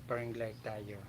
Parang glide tayo.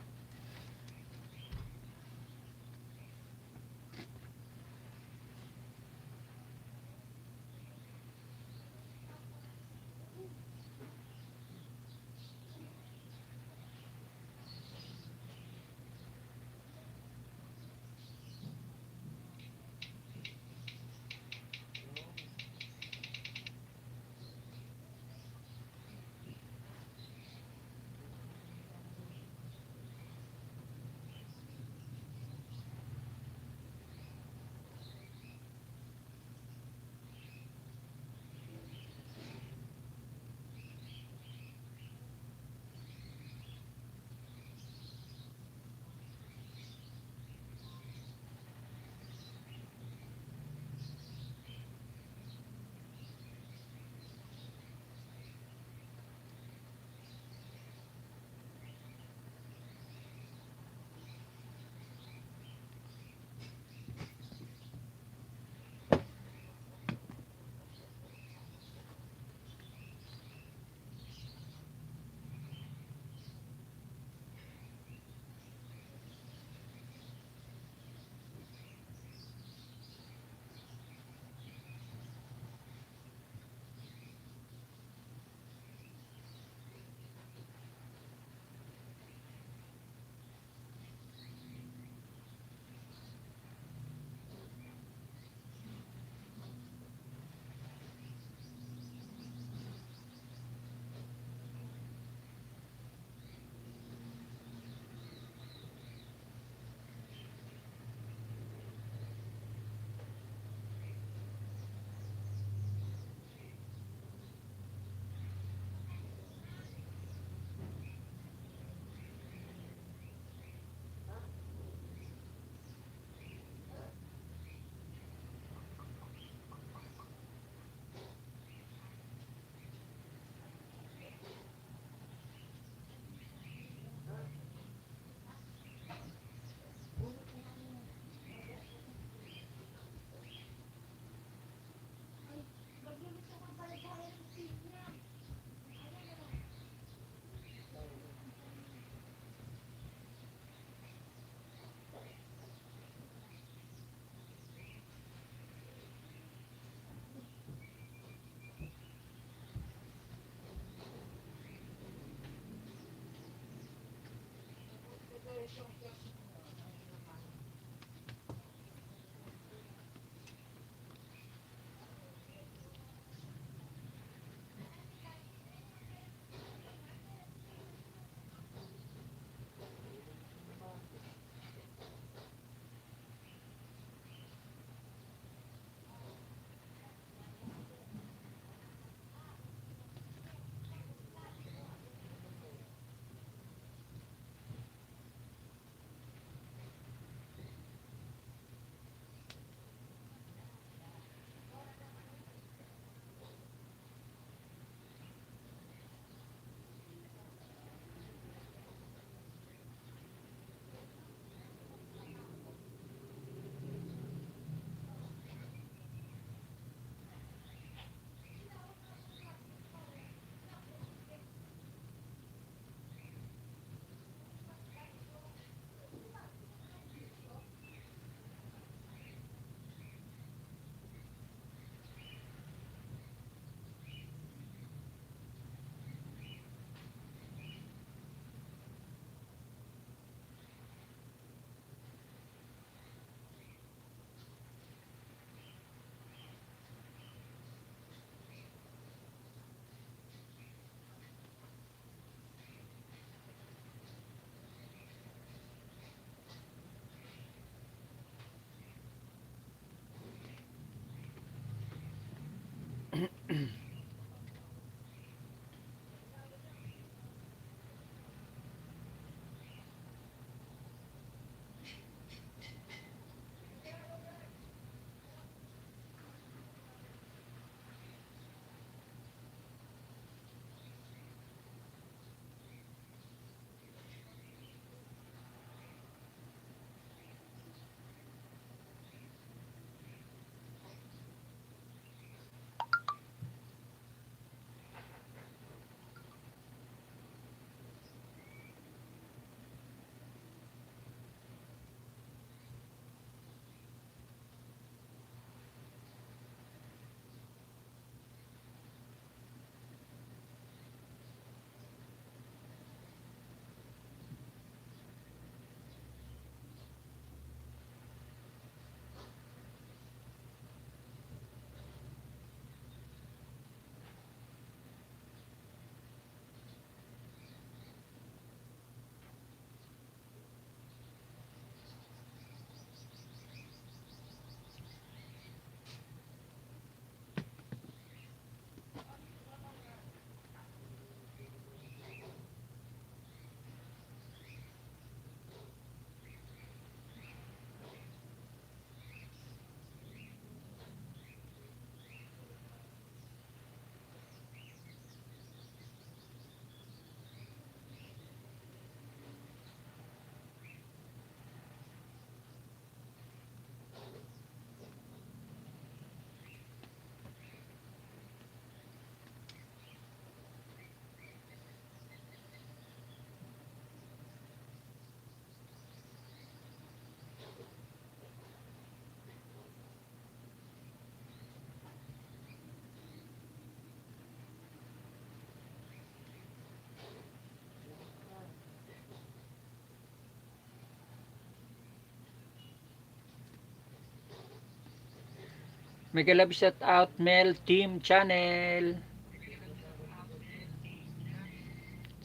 Mega love shout out Mel Team Channel.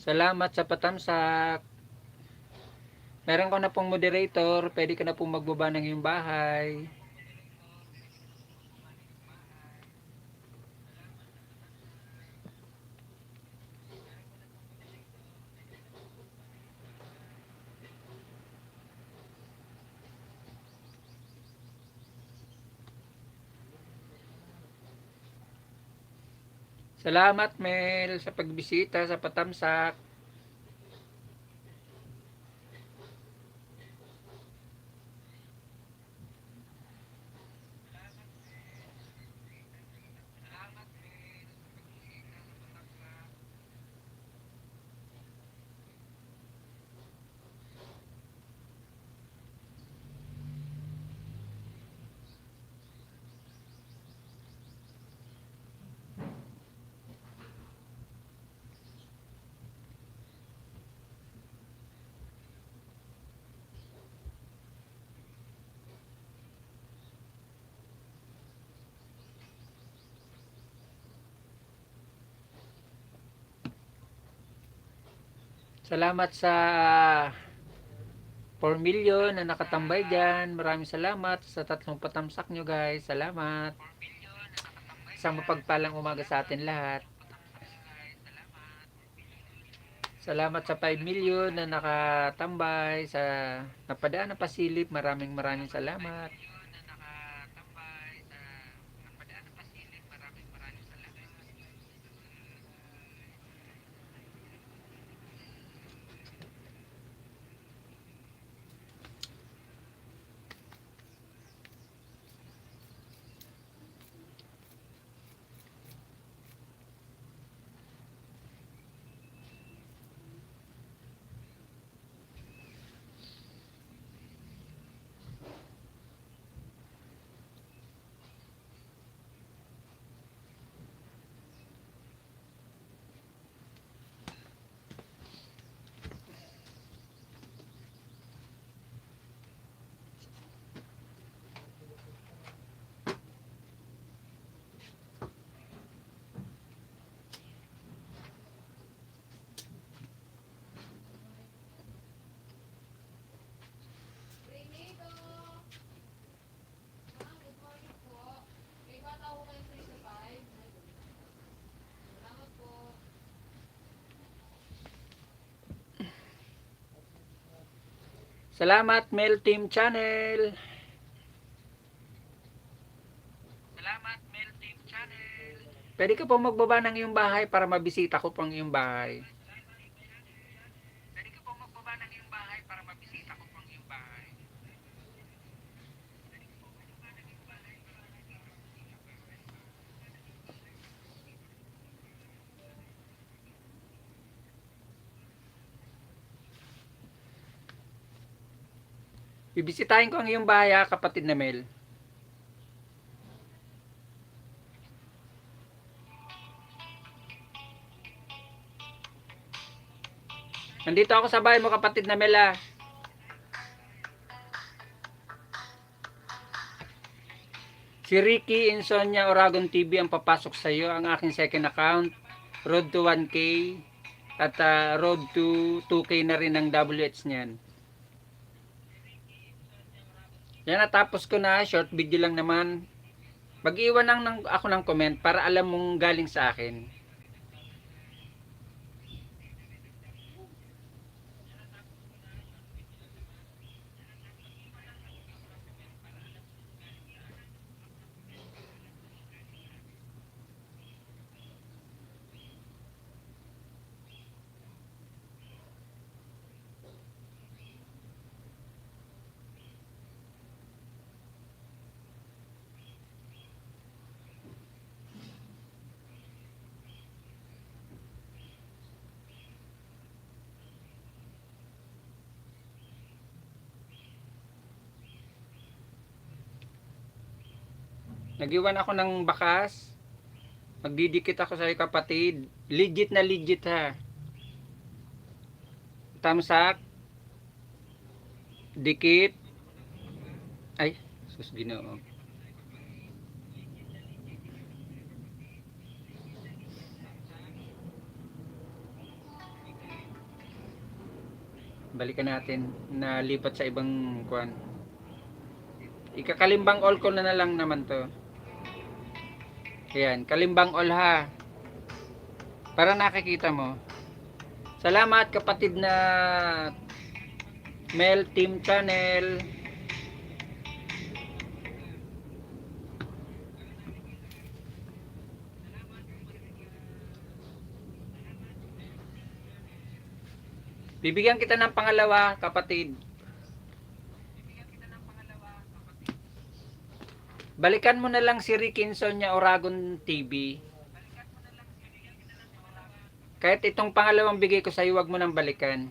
Salamat sa patamsak. Meron ko na pong moderator. Pwede ka na pong magbaba ng iyong bahay. Salamat Mel sa pagbisita sa patamsak. Salamat sa 4 million na nakatambay dyan. Maraming salamat sa tatlong patamsak nyo guys. Salamat. Isang mapagpalang umaga sa atin lahat. Salamat sa 5 million na nakatambay sa napadaan ng pasilip. Maraming salamat. Salamat Mel Team Channel. Pwede ka po magbaba ng iyong bahay para mabisita ko pang iyong bahay. Bibisitahin ko ang iyong bahay ha, kapatid na Mel. Nandito ako sa bahay mo kapatid na Mel ha. Si Ricky Insomnia Oragon TV ang papasok sa iyo. Ang aking second account. Road to 1K. At road to 2K na rin ang WH niyan. Yan, natapos ko na. Short video lang naman. Mag-iwan lang ako ng comment para alam mong galing sa akin. Nag-iwan ako ng bakas. Magdidikit ako sa kapatid. Legit na legit ha. Tamsak. Dikit. Ay, sus Ginoo. Balikan natin na lipat sa ibang kuan. Ikakalimbang all ko na lang naman to. Ayan, kalimbang all ha. Para nakikita mo. Salamat kapatid na Mel Team Channel. Bibigyan kita ng pangalawa, kapatid. Balikan mo na lang si Rickinson niya Oragon TV. Kahit itong pangalawang bigay ko sa iyo, wag mo nang balikan.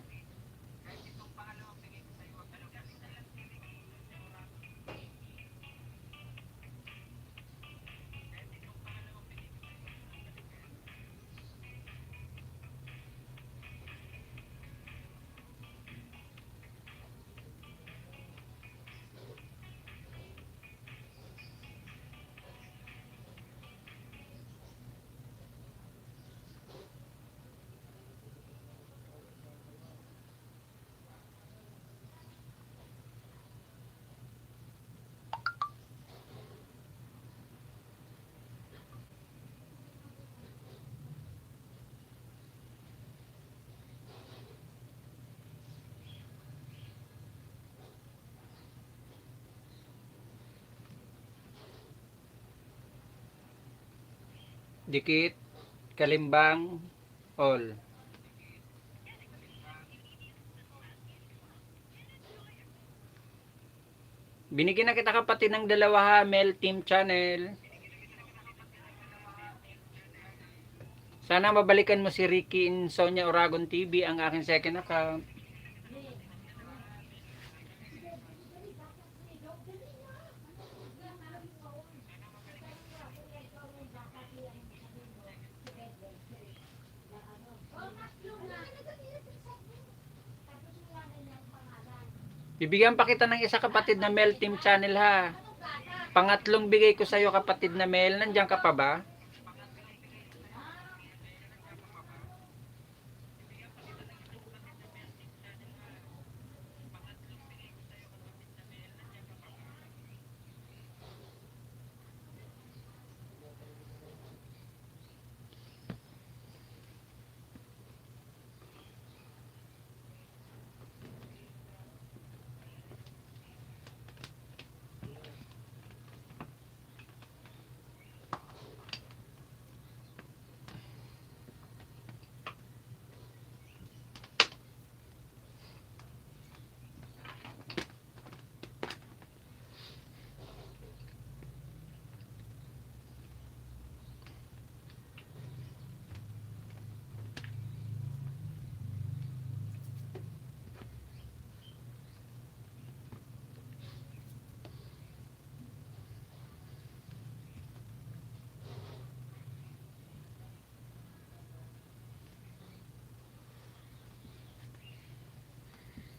Dikit, kalimbang, all. Binigyan na kita kapatid ng dalawa ha, Mel Team Channel. Sana mabalikan mo si Ricky in Sonia Oragon TV, ang aking second account. Bibigyan pa kita ng isa kapatid na Mel Team Channel ha. Pangatlong bigay ko sa iyo kapatid na Mel, nandiyan ka pa ba?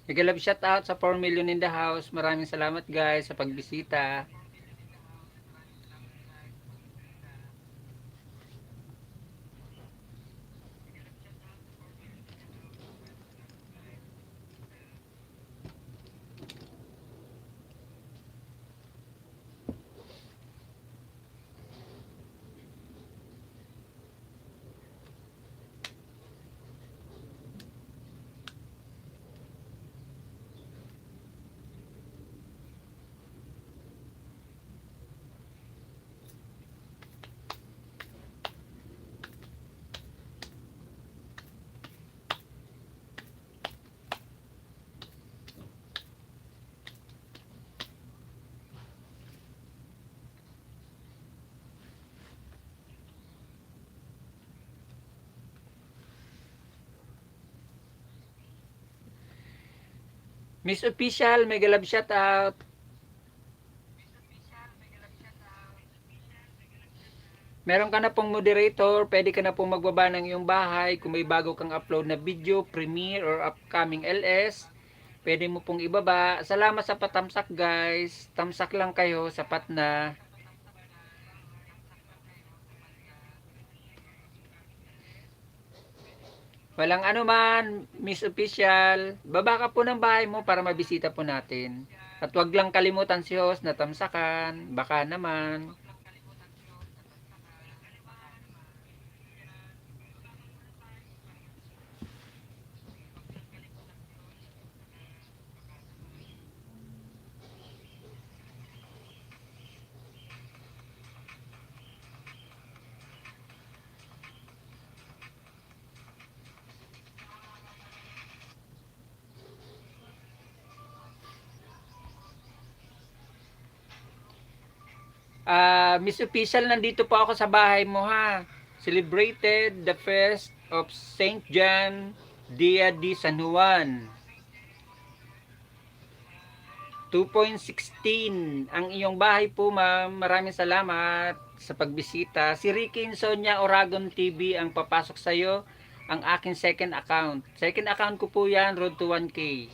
Nagalab shout out sa 4 million in the house. Maraming salamat guys sa pagbisita. Miss Official, mega love shout out. Meron ka na pong moderator, pwede ka na pong magbaba ng iyong bahay. Kung may bago kang upload na video, premiere or upcoming LS, pwede mo pong ibaba. Salamat sa patamsak guys. Tamsak lang kayo, sapat na. Walang ano man, Miss Official. Baba ka po ng bahay mo para mabisita po natin. At wag lang kalimutan si host na tamsakan. Baka naman. Miss Official, nandito po ako sa bahay mo ha. Celebrated the feast of Saint John Dia de San Juan. 2.16 ang iyong bahay po, ma'am. Maraming salamat sa pagbisita. Si Ricky Insonia Oragon TV ang papasok sa iyo, ang aking second account. Second account ko po yan, Road to 1K.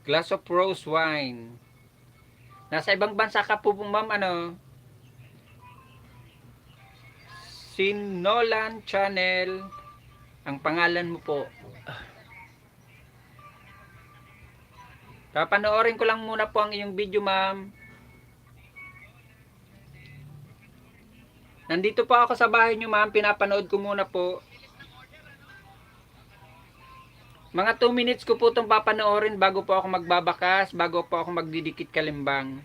Glass of rose wine. Nasa ibang bansa ka po, ma'am, ano? Sinolan Channel ang pangalan mo po. Papanoorin ko lang muna po ang iyong video, ma'am. Nandito po ako sa bahay nyo, ma'am. Pinapanood ko muna po. Mga 2 minutes ko po itong papanoorin bago po ako magbabakas, bago po ako magdidikit kalimbang.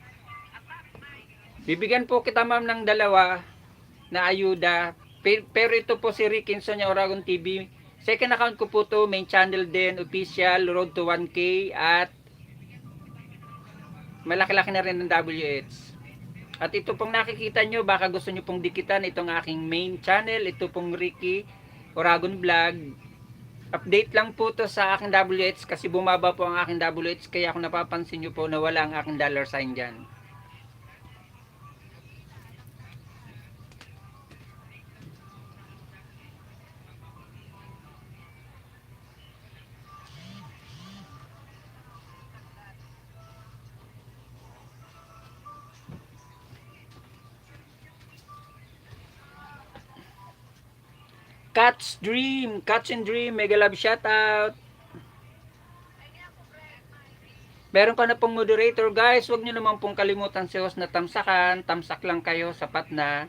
Bibigyan po kita, ma'am, ng dalawa na ayuda. Pero ito po si Rick Insonia Oragon TV. Second account ko po to, main channel din, official, road to 1K, at malaki-laki na rin ng WH. At ito pong nakikita nyo, baka gusto nyo pong dikitan itong aking main channel. Ito pong Ricky Oragon Vlog. Update lang po to sa aking WH kasi bumaba po ang aking WH, kaya kung napapansin nyo po na wala ang aking dollar sign dyan. Cat's Dream, Cat's and Dream, mega love shoutout. Meron ka na pong moderator, guys. Huwag nyo naman pong kalimutan si host na tamsakan. Tamsak lang kayo, sapat na.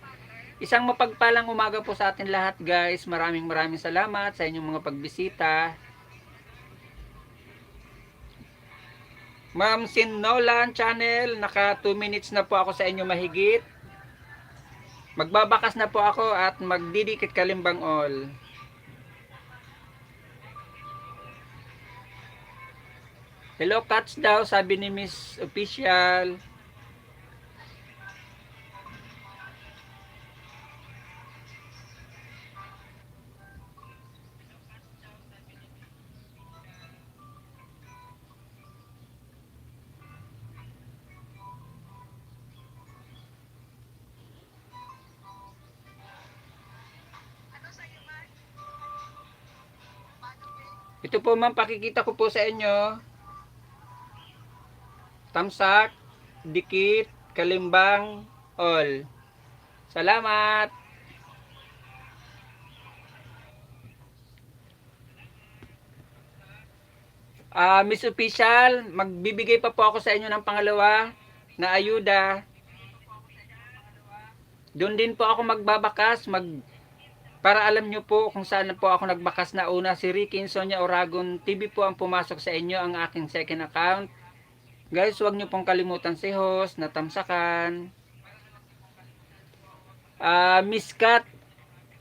Isang mapagpalang umaga po sa atin lahat, guys. Maraming salamat sa inyong mga pagbisita. Ma'am Sin Nolan Channel, naka 2 minutes na po ako sa inyo mahigit. Magbabakas na po ako at magdidikit kalimbang all. Hello Cats daw, sabi ni Miss Official. Ito po, ma'am, pakikita ko po sa inyo. Tamsak, dikit, kalimbang, all. Salamat! Miss Official, magbibigay pa po ako sa inyo ng pangalawa na ayuda. Doon din po ako magbabakas, para alam nyo po kung saan po ako nagbakas na una. Si Ricky Insonia Oragon TV po ang pumasok sa inyo, ang aking second account. Guys, huwag nyo pong kalimutan si host na tamsakan. Miss Kat,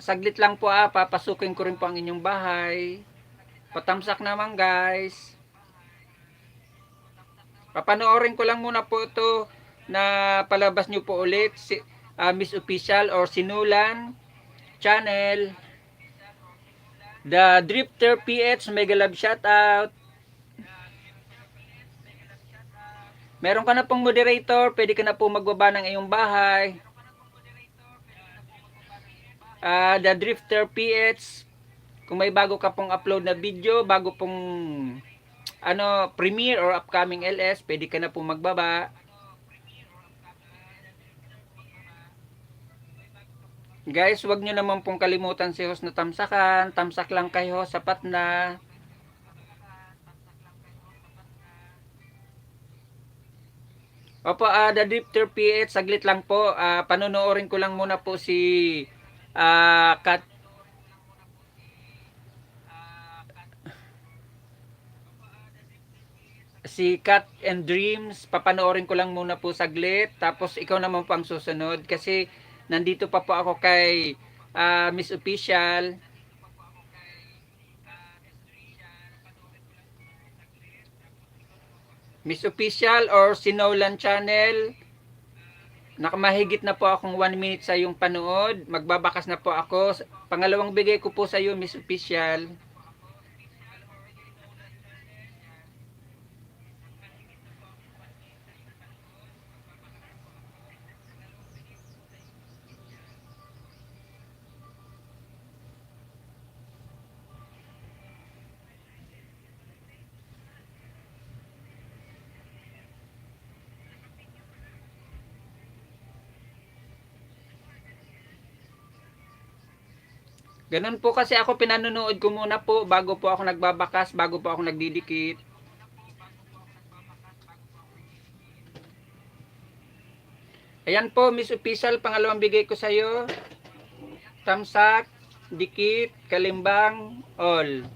saglit lang po, papasukin ko rin po ang inyong bahay. Patamsak naman, guys. Papanoorin ko lang muna po ito na palabas nyo po ulit si Miss Official or Sinulan Channel. The Drifter PH, mega love shoutout. Meron ka na pong moderator, pwede ka na po magbaba ng iyong bahay. The Drifter PH, kung may bago ka pong upload na video, bago pong premiere or upcoming LS, pwede ka na pong magbaba. Guys, wag nyo naman pong kalimutan si host na tamsakan. Tamsak lang kayo, sapat na. Opo, The Drifter PH, saglit lang po. Panonoorin ko lang muna po Cat and Dreams. Papanoorin ko lang muna po saglit. Tapos ikaw naman po ang susunod. Kasi nandito pa po ako kay Miss Official. Miss Official or Sinolan Channel. Nakamahigit na po akong 1 minute sa iyong panood. Magbabakas na po ako. Pangalawang bigay ko po sa iyo, Miss Official. Ganun po kasi ako, pinanonood ko muna po bago po ako nagbabakas, bago po ako nagdidikit. Ayan po, Miss Official, pangalawang bigay ko sa iyo. Tamsak, dikit, kalimbang, all.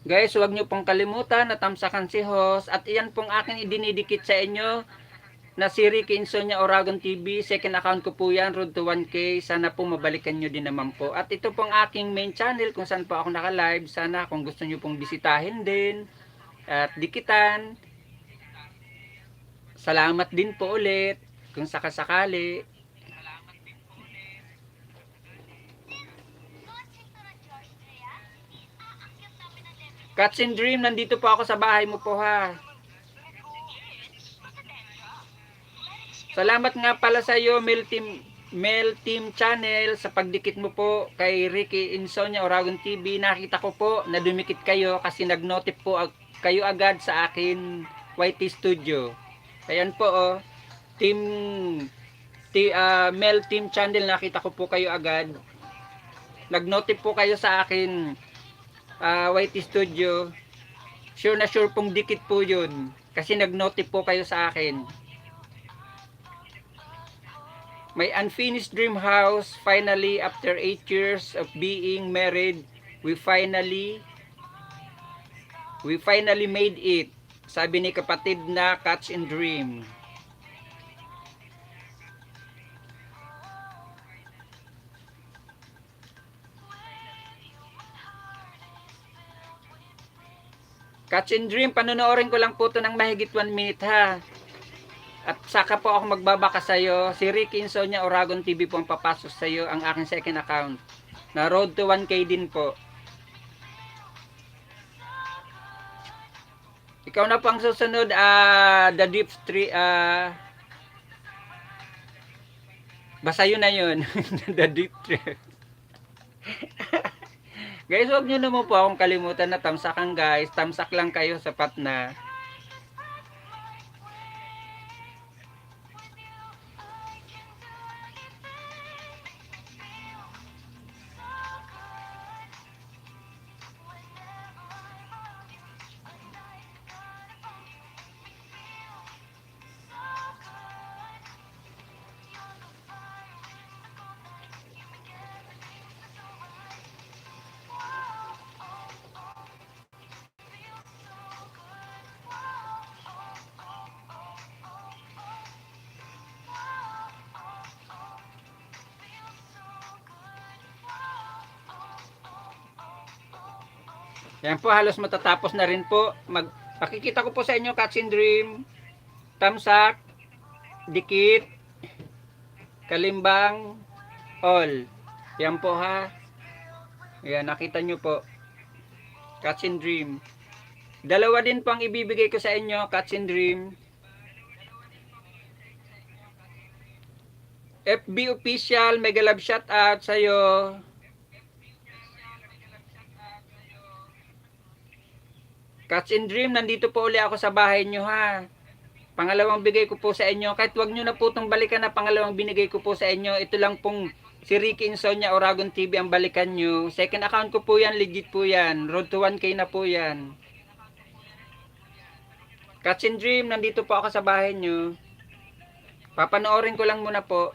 Guys, huwag nyo pong kalimutan na tamsakan si host. At iyan pong aking idinidikit sa inyo na si Ricky Insonia Oragon TV. Second account ko po yan, road to 1K. Sana po mabalikan nyo din naman po. At ito pong aking main channel kung saan po ako naka-live. Sana kung gusto nyo pong bisitahin din at dikitan. Salamat din po ulit kung sakasakali. Cats and Dream, nandito po ako sa bahay mo po ha. Salamat nga pala sa iyo, Mel Team Channel, sa pagdikit mo po kay Ricky Insonia Oragon TV. Nakita ko po na dumikit kayo kasi nag-notif po kayo agad sa akin YT Studio. Ayan po oh. Mel Team Channel, nakita ko po kayo agad. Nag-notif po kayo sa akin YT Studio. Sure na sure pong dikit po yun kasi nag-notif po kayo sa akin. My unfinished dream house, finally after 8 years of being married, we finally made it. Sabi ni kapatid na Catch and Dream. Catch and Dream, panonoorin ko lang po ito ng mahigit 1 minute ha. At saka po ako magbabaka sa iyo. Si Ricky Insonia Oragon TV po ang papasok sa iyo, ang aking second account. Na road to 1K din po. Ikaw na po ang susunod, The Deep Tree, basta yun na yun. The Deep Tree. Guys, huwag nyo naman po akong kalimutan na tamsakan guys. Tamsak lang kayo, sapat na. Yan po, halos matatapos na rin po. Pakikita ko po sa inyo, Catch and Dream, tamsak, dikit, kalimbang, all. Yan po ha. Ayan, nakita nyo po. Catch and Dream. Dalawa din po ang ibibigay ko sa inyo, Catch and Dream. FB official, mega love shout out sa'yo. Catch and Dream, nandito po uli ako sa bahay nyo ha. Pangalawang bigay ko po sa inyo. Kahit wag nyo na po itong balikan na pangalawang binigay ko po sa inyo. Ito lang pong si Ricky Insonia Oragon TV ang balikan nyo. Second account ko po yan, legit po yan. Road to 1K na po yan. Catch and Dream, nandito po ako sa bahay nyo. Papanoorin ko lang muna po.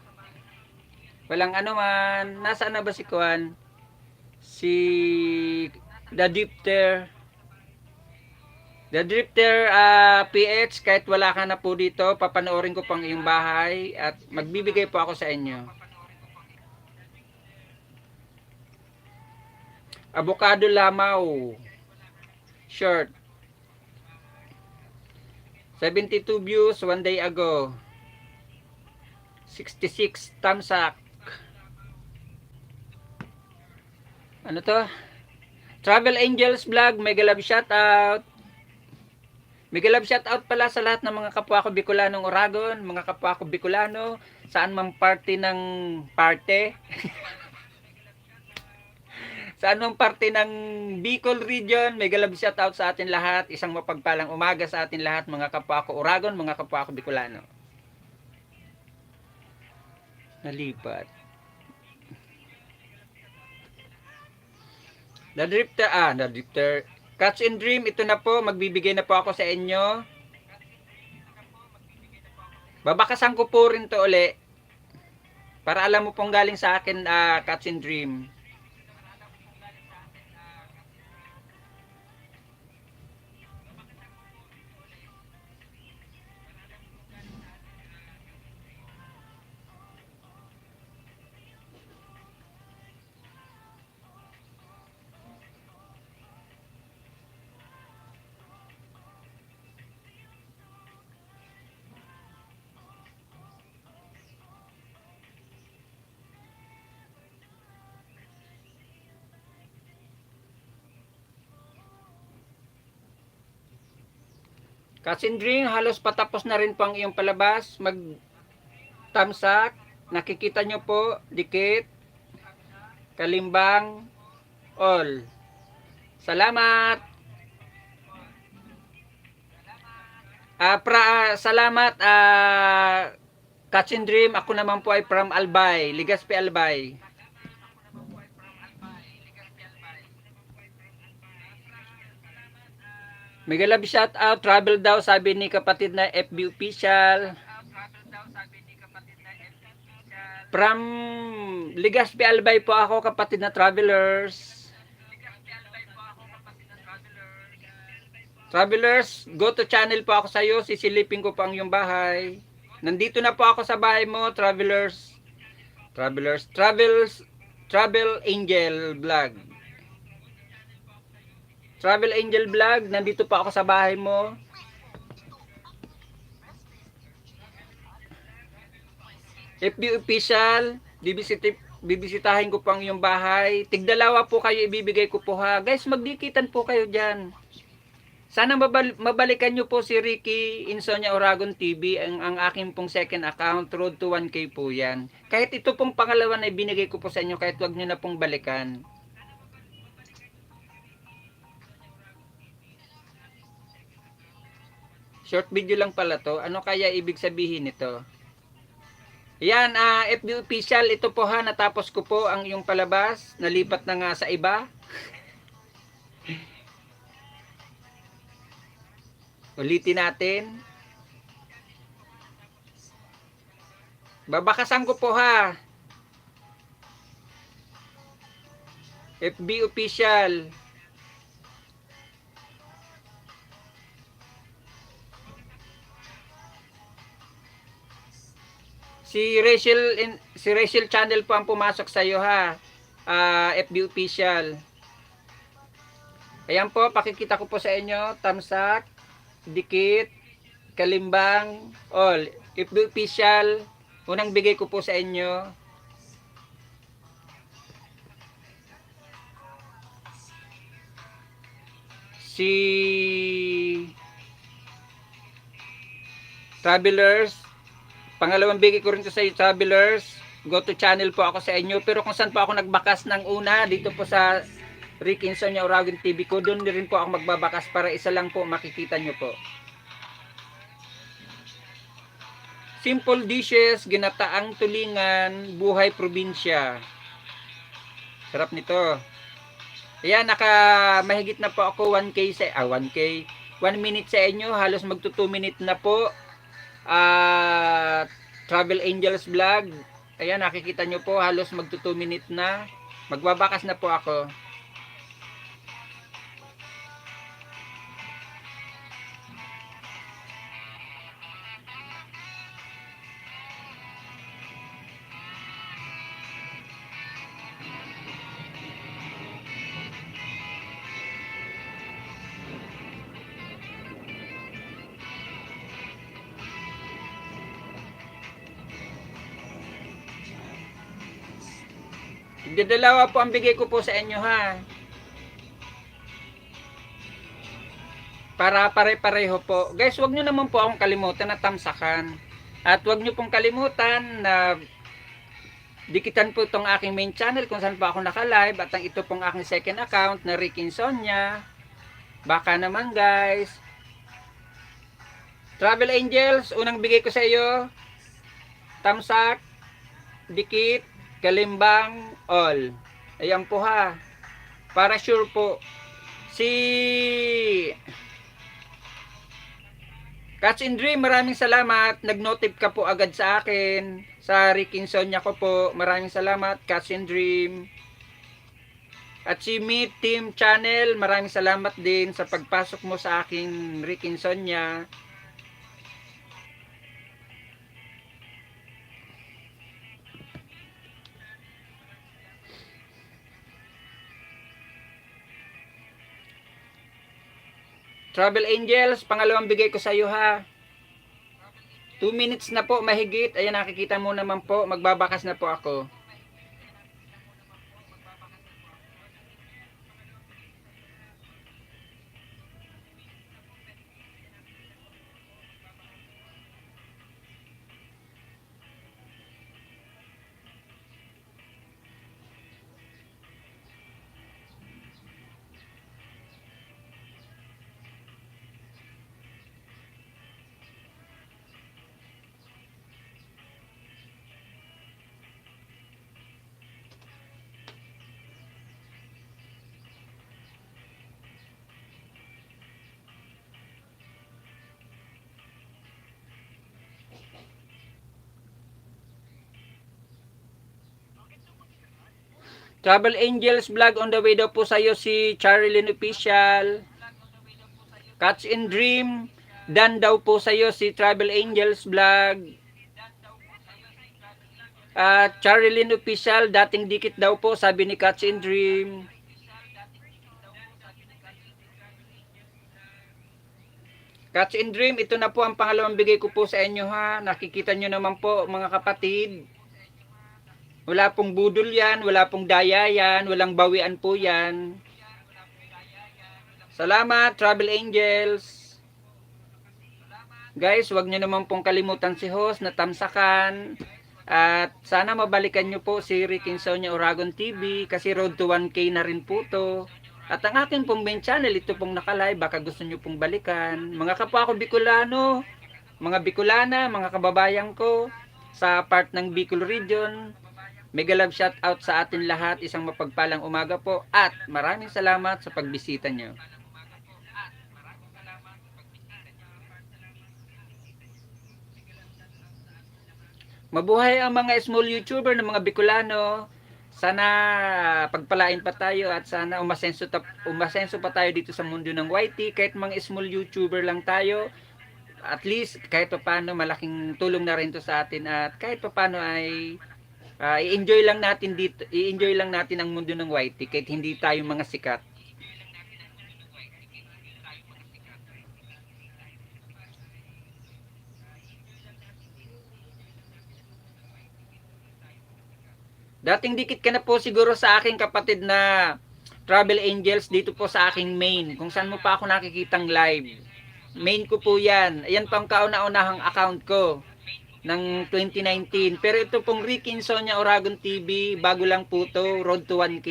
Walang ano man. Nasaan na ba si Kuan? Si The Drifter. The Drifter PH, kahit wala ka na po dito, papanoorin ko pang iyong bahay at magbibigay po ako sa inyo. Avocado Lamaw. Short. 72 views one day ago. 66 thumbs up. Ano to? Travel Angels Vlog, mega love shout out. Mega love shout out pala sa lahat ng mga kapwa ko Bicolanong Oragon, mga kapwa ko Bicolano, saan mang party ng parte. Saan mang parte ng Bicol region, mega love shout out sa atin lahat. Isang mapagpalang umaga sa atin lahat, mga kapwa ko Oragon, mga kapwa ko Bicolano. Nalipat. The Drifter. Catch and Dream, ito na po, magbibigay na po ako sa inyo. Babakasan ko po rin to uli. Para alam mo pong galing sa akin, Catch and Dream. Catch and Dream, halos patapos na rin po ang iyong palabas. Mag thumbs up. Nakikita nyo po, dikit, kalimbang, all. Salamat. Salamat, Catch and Dream. Ako naman po ay from Albay, Legazpi Albay. Mega love shout out, travel daw sabi ni kapatid na FB official. From Legazpi Albay po ako, kapatid na travelers. Travelers, go to channel po ako sa iyo, sisilipin ko pa ang iyong bahay. Nandito na po ako sa bahay mo, travelers. Travel Angel Vlog. Travel Angel Vlog, nandito pa ako sa bahay mo. FB official, bibisitahin ko pang yung bahay. Tigdalawa po kayo ibibigay ko po ha. Guys, magdikitan po kayo dyan. Sana mabalikan nyo po si Ricky Insonia Oragon TV, ang aking pong second account, road to 1K po yan. Kahit ito pong pangalawa na ibinigay ko po sa inyo, kahit wag nyo na pong balikan. Short video lang pala to. Ano kaya ibig sabihin nito? Yan, FB official, ito po ha, natapos ko po ang iyong palabas. Nalipat na nga sa iba. Ulitin natin. Babakasan ko po ha. FB official. Si Rachel channel po ang pumasok sa iyo ha. FB official. Ayan po, pakikita ko po sa inyo, thumbs up, dikit, kalimbang, all. FB official, unang bigay ko po sa inyo. si Travelers. Pangalawang bigay ko rin to sa Travelers. Go to channel po ako sa inyo. Pero kung saan po ako nagbakas ng una, dito po sa Rick Insomnia Uragon TV ko, doon rin po ako magbabakas para isa lang po makikita nyo po. Simple dishes, ginataang tulingan, buhay probinsya. Sarap nito. Ayan, mahigit na po ako 1K 1K. 1 minute sa inyo, halos magto 2 minute na po. Travel Angels Vlog. Ayan, nakikita nyo po, halos magto 2 minute na. Magbabakas na po ako. Dalawa po ang bigay ko po sa inyo, ha. Para pare-pareho po. Guys, wag nyo naman po akong kalimutan na tamsakan. At wag nyo pong kalimutan na dikitan po itong aking main channel kung saan po ako naka-live. At ang ito pong aking second account na Rick Insomnia. Baka naman, guys. Travel Angels, unang bigay ko sa iyo. Tamsak, dikit, kalimbang, all. Ayan po, ha. Para sure po. Si Catch and Dream, maraming salamat. Nag-notif ka po agad sa akin. Sa Rick Insomnia ko po. Maraming salamat, Catch and Dream. At si Meet Team Channel, maraming salamat din sa pagpasok mo sa aking Rick Insomnia. Travel Angels, pangalawang bigay ko sa iyo, ha. 2 minutes na po mahigit. Ayan, nakikita mo naman po. Magbabakas na po ako. Travel Angels Vlog, on the way daw po sa iyo si Charilyn Official. Catch and Dream, dan daw po sa iyo si Travel Angels Vlog. Charilyn Official, dating dikit daw po, sabi ni Catch and Dream. Catch and Dream, ito na po ang pangalawang bigay ko po sa inyo, ha. Nakikita nyo naman po, mga kapatid. Wala pong budol yan, wala pong daya yan, walang bawian po yan. Salamat, Travel Angels. Guys, wag nyo naman pong kalimutan si host na tamsakan. At sana mabalikan nyo po si Rick Insomnia Uragon TV kasi road to 1K na rin po to. At ang akin pong main channel, ito pong nakalive, baka gusto nyo pong balikan. Mga kapwa ko Bicolano, mga Bicolana, mga kababayan ko sa part ng Bicol Region, mega love shout out sa atin lahat. Isang mapagpalang umaga po at maraming salamat sa pagbisita nyo. Mabuhay ang mga small YouTuber ng mga Bicolano. Sana pagpalain pa tayo at sana umasenso pa tayo dito sa mundo ng YT. Kahit mga small YouTuber lang tayo, at least kahit paano malaking tulong na rin to sa atin at kahit paano ay i-enjoy lang natin dito, i-enjoy lang natin ang mundo ng YT kahit hindi tayo mga sikat. Dating dikit ka na po siguro sa aking kapatid na Travel Angels dito po sa aking main. Kung saan mo pa ako nakikitang live. Main ko po yan. Ayan po ang kauna-unahang account ko ng 2019. Pero ito pong Rick Insomnia Oragon TV, bago lang po to, road to 1K.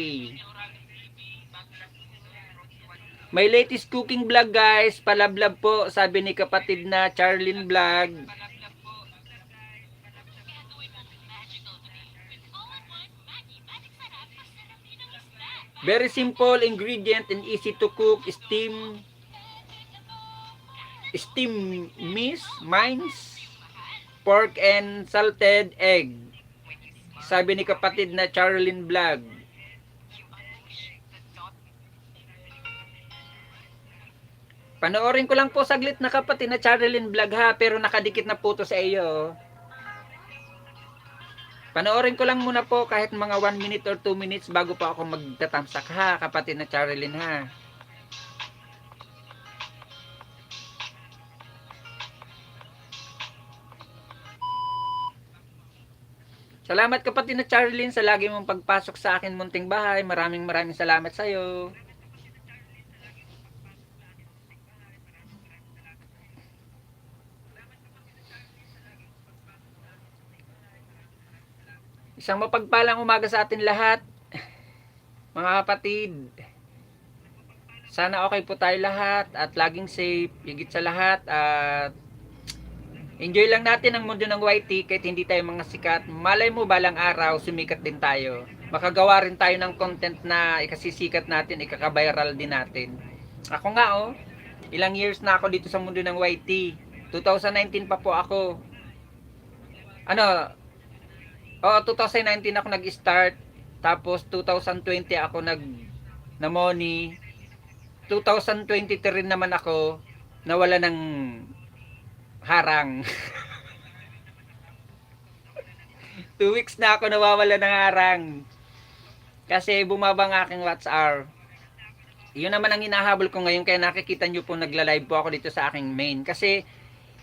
May latest cooking vlog guys, palablab po, sabi ni kapatid na Charlene Vlog. Very simple ingredient and easy to cook, steam mince, pork and salted egg. Sabi ni kapatid na Charlene Vlog. Panoorin ko lang po saglit na kapatid na Charlene Vlog ha, pero nakadikit na po to sa iyo. Panoorin ko lang muna po kahit mga 1 minute or 2 minutes bago pa ako magtatamsak ha, kapatid na Charlene ha. Salamat kapatid na Charlene sa lagi mong pagpasok sa akin munting bahay. Maraming salamat sa iyo. Isang mapagpalang umaga sa atin lahat, mga kapatid. Sana okay po tayo lahat at laging safe, higit sa lahat, at enjoy lang natin ang mundo ng YT kahit hindi tayo mga sikat. Malay mo balang araw, sumikat din tayo. Makagawa rin tayo ng content na ikasisikat natin, ikaka-viral din natin. Ako nga ilang years na ako dito sa mundo ng YT. 2019 pa po ako. 2019 ako nag-start. Tapos 2020 ako namoni. 2023 rin naman ako nawala ng harang. 2 weeks na ako nawawala ng harang. Kasi bumaba ang aking watch hour. Yun naman ang hinahabol ko ngayon, kaya nakikita nyo po nagla-live po ako dito sa aking main. Kasi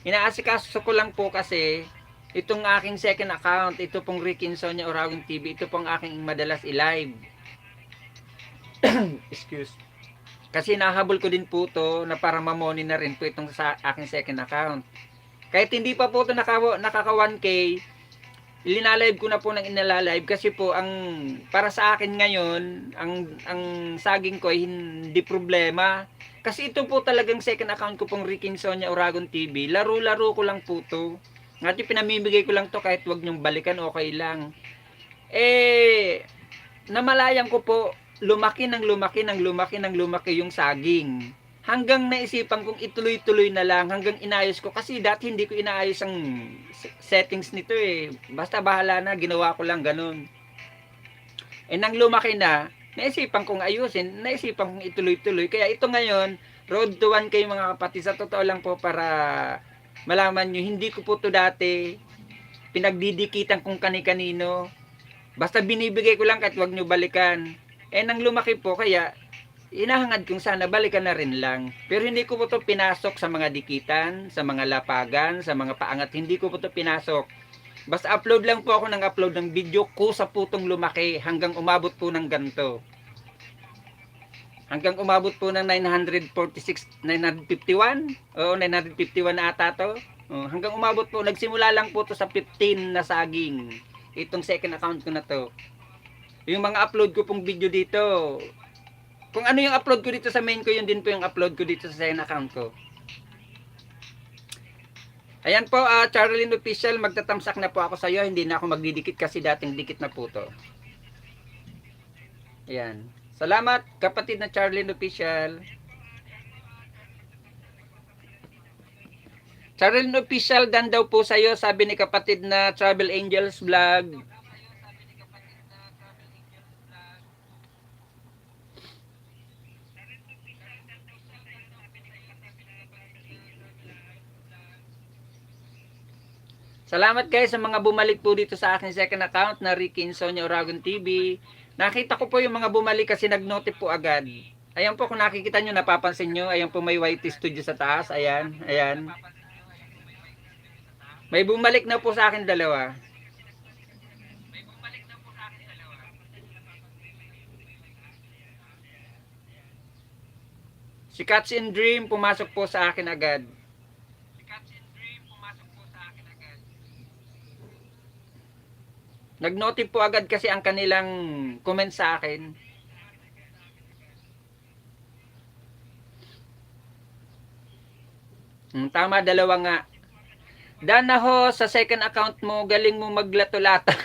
inaasikaso ko lang po kasi itong aking second account, ito pong Rick Insomnia Oragon TV, ito pong aking madalas i-live. Excuse. Kasi nahabol ko din po to na para mamoni na rin po itong sa aking second account. Kahit hindi pa po ito nakaka 1K, ilinalive ko na po ng inalalive kasi po ang para sa akin ngayon, ang saging ko ay hindi problema. Kasi ito po talagang second account ko pong Rick Insomnia Oragon TV. Laro-laro ko lang po to. Ngati pinamimigay ko lang to kahit wag nyong balikan, okay lang. Namalayan ko po, lumaki yung saging. Hanggang naisipan kong ituloy-tuloy na lang, hanggang inayos ko. Kasi dati hindi ko inaayos ang settings nito Basta bahala na, ginawa ko lang ganun. Nang lumaki na, naisipan kong ayusin, naisipan kong ituloy-tuloy. Kaya ito ngayon, road to 1K mga kapatid, sa totoo lang po para malaman nyo, hindi ko po to dati pinagdidikitan kung kani-kanino. Basta binibigay ko lang kahit wag nyo balikan. Nang lumaki po, kaya inahangad kong sana balikan na rin lang. Pero hindi ko po to pinasok sa mga dikitan, sa mga lapagan, sa mga paangat. Hindi ko po to pinasok. Basta upload lang po ako ng upload ng video ko sa putong lumaki hanggang umabot po ng ganito. Hanggang umabot po ng 951. Oo, 951 na ata to. Hanggang umabot po, nagsimula lang po to sa 15 na saging. Itong second account ko na to. Yung mga upload ko pong video dito, kung ano yung upload ko dito sa main ko, yun din po yung upload ko dito sa second account ko. Ayan po, Charlene Official, magtatamsak na po ako sa iyo. Hindi na ako magdidikit kasi dating dikit na po to. Ayan. Salamat, kapatid na Charlene Official. Charlene Official, dan daw po sa iyo, sabi ni kapatid na Travel Angels Vlog. Salamat guys sa mga bumalik po dito sa aking second account na Rick Insomnia Oragon TV. Nakita ko po yung mga bumalik kasi nag-notif po agad. Ayan po, kung nakikita nyo, napapansin nyo, ayan po may YT Studio sa taas. Ayan, ayan. May bumalik na po sa akin dalawa. Si Catch and Dream, pumasok po sa akin agad. Nag-notif po agad kasi ang kanilang comment sa akin. Tama, dalawa nga. Dana ho, sa second account mo, galing mo maglato-lato.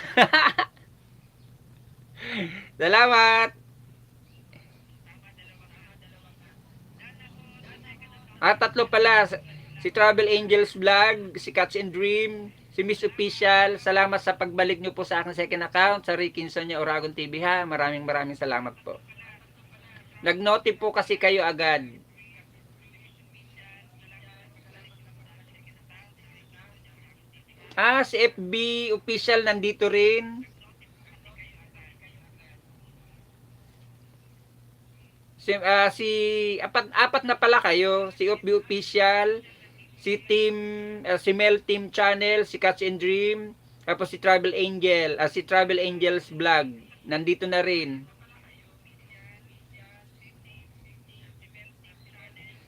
Salamat! Tatlo pala. Si Travel Angels Vlog, si Catch and Dream, si Miss Official. Salamat sa pagbalik nyo po sa aking second account, sa Ricky Insonia Oragon TV ha. Maraming salamat po. Nag-notif po kasi kayo agad. Si FB Official nandito rin. Apat na pala kayo. Si FB Official, si Mel Team Channel, si Catch and Dream, tapos si Travel Angel, si Travel Angels Vlog. Nandito na rin.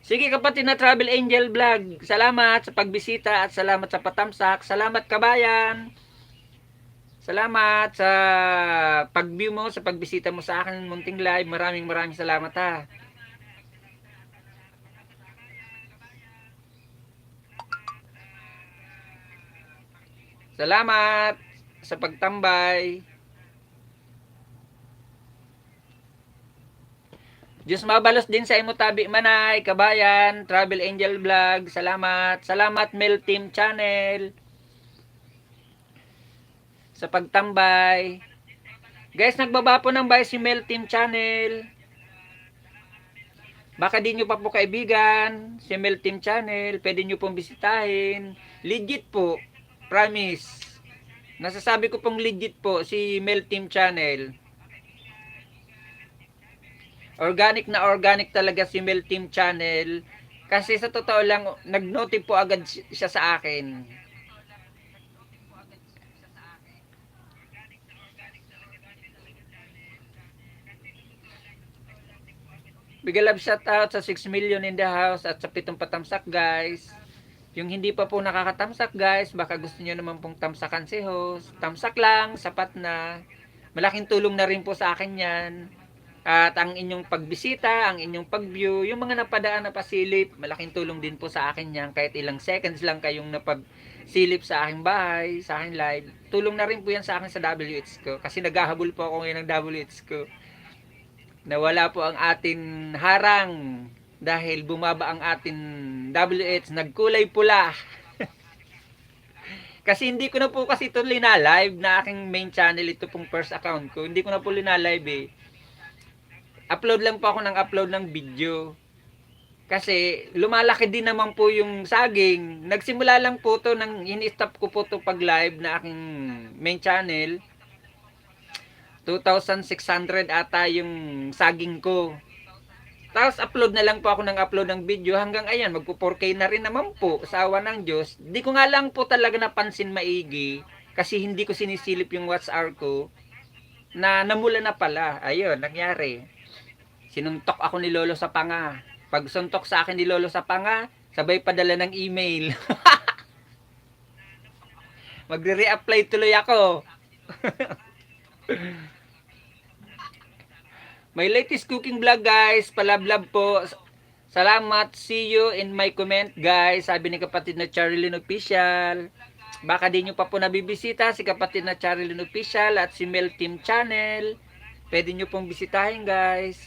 Sige kapatid na Travel Angel Vlog, salamat sa pagbisita at salamat sa patamsak. Salamat kabayan. Salamat sa pag-view mo, sa pagbisita mo sa akin munting live. Maraming salamat ha. Salamat sa pagtambay. Diyos mabalos din sa imo tabi manay, kabayan, Travel Angel Vlog. Salamat. Salamat Mel Team Channel sa pagtambay. Guys, nagbaba po ng buy si Mel Team Channel. Baka di nyo pa po kaibigan si Mel Team Channel. Pwede nyo pong bisitahin. Legit po. Promise. Nasasabi ko pong legit po si Mel Team Channel. Organic na organic talaga si Mel Team Channel. Kasi sa totoo lang, nag-notif po agad siya sa akin. Big love shout out sa 6 million in the house at sa 7 patamsak guys. Yung hindi pa po nakakatamsak guys, baka gusto niyo naman pong tamsakan si host. Tamsak lang, sapat na. Malaking tulong na rin po sa akin yan. At ang inyong pagbisita, ang inyong pag-view, yung mga napadaan na pasilip, malaking tulong din po sa akin yan. Kahit ilang seconds lang kayong napagsilip sa aking bahay, sa aking live. Tulong na rin po yan sa akin sa WH ko. Kasi naghahabol po ako ngayon ng WH ko. Nawala po ang atin harang dahil bumaba ang atin WH, nagkulay pula. Kasi hindi ko na po kasi ito linalive na aking main channel, ito pong first account ko. Hindi ko na po linalive eh. Upload lang po ako ng video. Kasi lumalaki din naman po yung saging. Nagsimula lang po to nang ini-stop ko po to pag live na aking main channel. 2,600 ata yung saging ko. Tapos upload na lang po ako ng video hanggang ayan, magpo 4K na rin naman po sa awa ng Diyos. Di ko nga lang po talaga napansin maigi kasi hindi ko sinisilip yung WhatsApp ko na namula na pala. Ayun, nangyari. Sinuntok ako ni Lolo sa panga. Pag suntok sa akin ni Lolo sa panga, sabay padala ng email. Magre-reapply tuloy ako. My latest cooking vlog guys, palablab po. Salamat, see you in my comment guys. Sabi ni kapatid na Charilyn Official. Baka di nyo pa po nabibisita si kapatid na Charilyn Official at si Mel Team Channel. Pwede nyo pong bisitahin guys.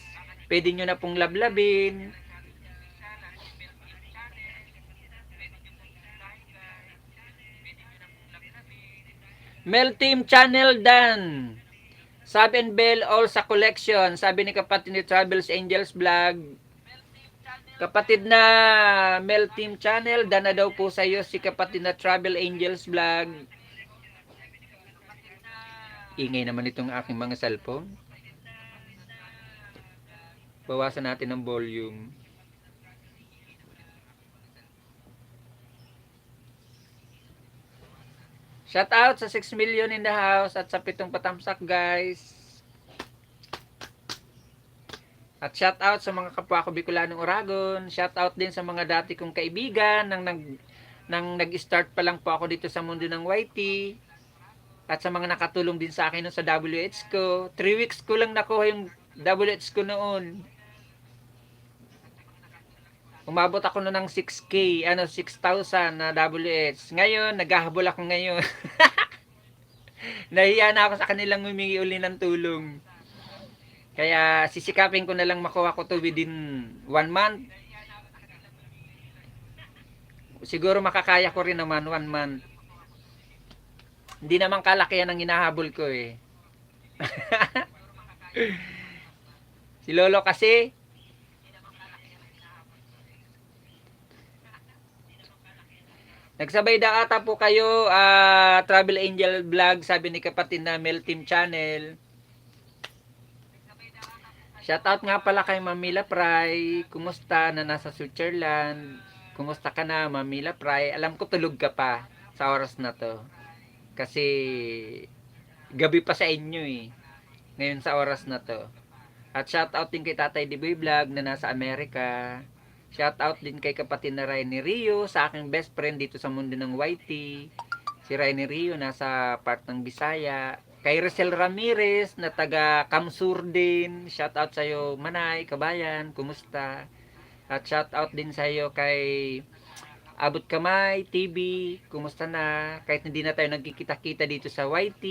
Pwede nyo na pong lablabin. Mel Team Channel dan. Sub and bell all sa collection. Sabi ni kapatid ni Travels Angels Vlog. Kapatid na Mel Team Channel, dana daw po sa iyo si kapatid na Travel Angels Vlog. Ingay naman itong aking mga cellphone. Bawasan natin ang volume. Shout out sa 6 million in the house at sa 7 patamsak guys. At shout out sa mga kapwa ko Bicolanong Oragon. Shout out din sa mga dati kong kaibigan nang nag-start pa lang po ako dito sa mundo ng YT. At sa mga nakatulong din sa akin nun sa WH ko. 3 weeks ko lang nakuha yung WH ko noon. Umabot ako noon ng 6K, 6,000 na WH. Ngayon, naghahabol ako ngayon. Nahiya na ako sa kanilang humingi uli ng tulong. Kaya sisikapin ko na lang makuha ko to within 1 month. Siguro makakaya ko rin naman 1 month. Hindi naman kalakihan ang hinahabol ko eh. Si Lolo kasi, nagsabay da ata po kayo, Travel Angel Vlog, sabi ni kapatid na Mel Team Channel. Shoutout nga pala kay Mamila Pry. Kumusta na nasa Switzerland? Kumusta ka na, Mamila Pry? Alam ko tulog ka pa sa oras na to. Kasi gabi pa sa inyo eh. Ngayon sa oras na to. At shoutout din kay Tatay Diboy Vlog na nasa Amerika. Shoutout din kay kapatid na Rainy Rio, sa aking best friend dito sa mundo ng YT. Si Rainy Rio nasa part ng Bisaya. Kay Rosel Ramirez na taga Kamsur din. Shout out sa iyo Manay, Kabayan, kumusta? At shout out din sa iyo kay Abot Kamay TV, kumusta na? Kahit hindi na tayo nagkikita-kita dito sa YT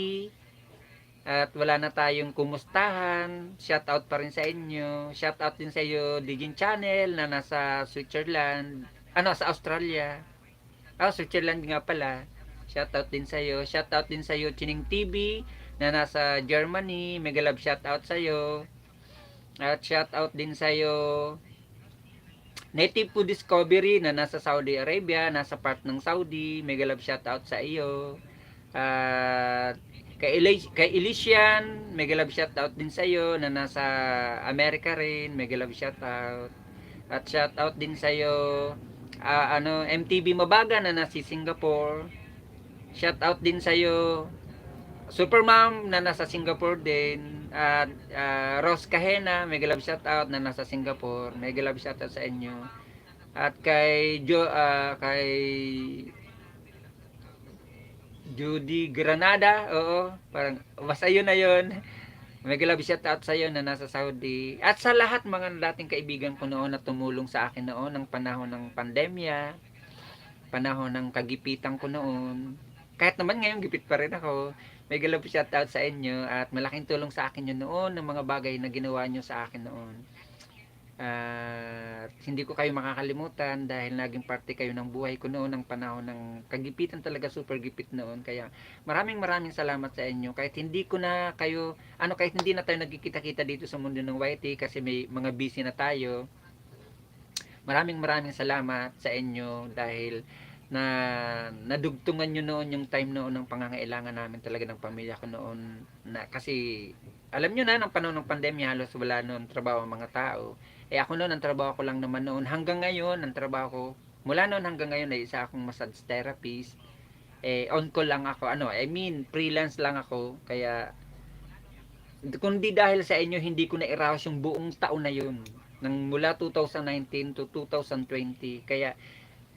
at wala na tayong kumustahan, shout out pa rin sa inyo. Shout out din sa iyo Digin Channel na nasa Switzerland, sa Australia. Switzerland nga pala. Shout out din sa iyo. Shout out din sa iyo Chining TV na nasa Germany, mega love shout out sa iyo. At shout out din sa iyo Native Food Discovery na nasa Saudi Arabia, nasa part ng Saudi, mega love shout out sa iyo. At kay Elysian, mega love shout out din sa iyo na nasa Amerika rin, mega love shout out. At shout out din sa iyo MTV Mabaga na nasa Singapore. Shout out din sa iyo Supermom na nasa Singapore din. At Rose Kahena, mega love shout out na nasa Singapore. Mega love shout out sa inyo. At kay Judy Granada, parang basta yun na yun. Mega love shout out sa iyo na nasa Saudi. At sa lahat mga dating kaibigan ko noon na tumulong sa akin noon ng panahon ng pandemya, panahon ng kagipitan ko noon. Kahit naman ngayon gipit pa rin ako. Mega love shout out sa inyo at malaking tulong sa akin yun noon ng mga bagay na ginawa nyo sa akin noon. Hindi ko kayo makakalimutan dahil naging parte kayo ng buhay ko noon ng panahon ng kagipitan, talaga super gipit noon. Kaya maraming salamat sa inyo. Kahit hindi ko na kayo, kahit hindi na tayo nagkikita-kita dito sa mundo ng YT kasi may mga busy na tayo. Maraming salamat sa inyo dahil na nadugtungan nyo noon yung time noon ng pangangailangan namin talaga ng pamilya ko noon, na kasi alam nyo na ng panahon ng pandemya halos wala noon trabaho ang mga tao. Ako noon ang trabaho ko lang naman noon hanggang ngayon, ang trabaho ko mula noon hanggang ngayon ay isa akong massage therapist. On call lang ako, freelance lang ako. Kaya kundi dahil sa inyo hindi ko na iraos yung buong taon na yun ng mula 2019 to 2020. Kaya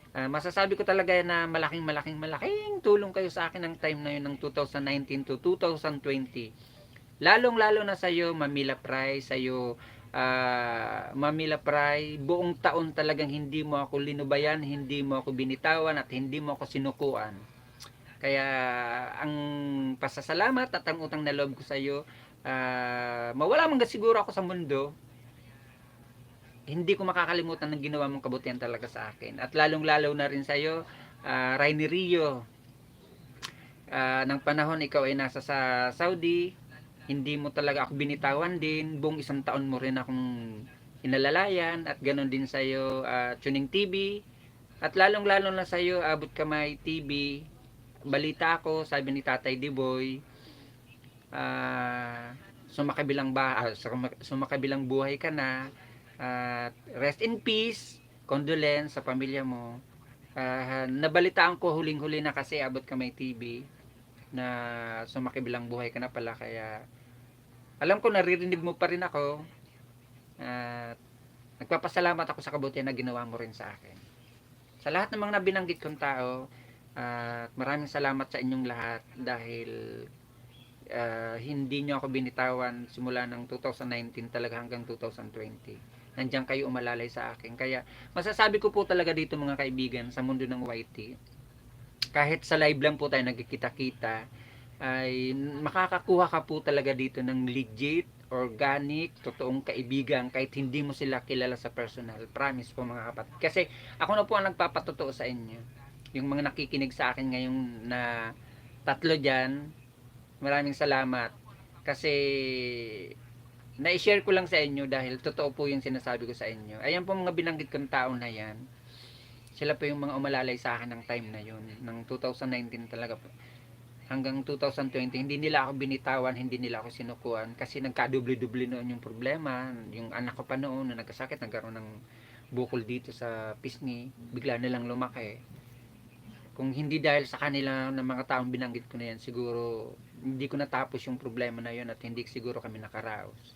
masasabi ko talaga na malaking tulong kayo sa akin ng time na yun ng 2019 to 2020. Lalong-lalo na sa iyo, Mamila Pry, sa iyo, Mamila Pry, buong taon talagang hindi mo ako linubayan, hindi mo ako binitawan, at hindi mo ako sinukuan. Kaya ang pasasalamat at ang utang na loob ko sa iyo, mawala man siguro ako sa mundo, hindi ko makakalimutan ng ginawa mong kabutihan talaga sa akin. At lalong-lalo na rin sa iyo, Rainy Rio. Nang panahon ikaw ay nasa sa Saudi, hindi mo talaga ako binitawan din. Buong isang taon mo rin akong inalalayan. At ganoon din sa iyo, Tuning TV. At lalong-lalo na sa iyo, Abot Kamay TV. Balita ako, sabi ni Tatay Diboy, sumakabilang buhay ka na. Rest in peace, condolence sa pamilya mo. Nabalitaan ko huling-huli na kasi Abot Kamay TV na sumakibilang buhay ka na pala. Kaya alam ko naririnig mo pa rin ako. At nagpapasalamat ako sa kabutihan na ginawa mo rin sa akin. Sa lahat ng mga binanggit kong tao, at maraming salamat sa inyong lahat dahil hindi nyo ako binitawan simula ng 2019 talaga hanggang 2020. Nandiyan kayo umalalay sa akin. Kaya masasabi ko po talaga dito mga kaibigan sa mundo ng YT, kahit sa live lang po tayo nagkikita-kita, ay makakakuha ka po talaga dito ng legit, organic, totoong kaibigan kahit hindi mo sila kilala sa personal. Promise po mga kapatid. Kasi ako na po ang nagpapatotoo sa inyo. Yung mga nakikinig sa akin ngayong na tatlo dyan, maraming salamat. Kasi na-share ko lang sa inyo dahil totoo po yung sinasabi ko sa inyo. Ayan po mga binanggit kong tao na yan. Sila po yung mga umalalay sa akin ng time na yun. Ng 2019 talaga po. Hanggang 2020, hindi nila ako binitawan, hindi nila ako sinukuan. Kasi nagka-dubli-dubli noon yung problema. Yung anak ko pa noon na nagkasakit, nagkaroon ng bukol dito sa pisngi. Bigla nilang lumaki. Kung hindi dahil sa kanila ng mga taong binanggit ko na yan, siguro hindi ko natapos yung problema na yun at hindi siguro kami nakaraos.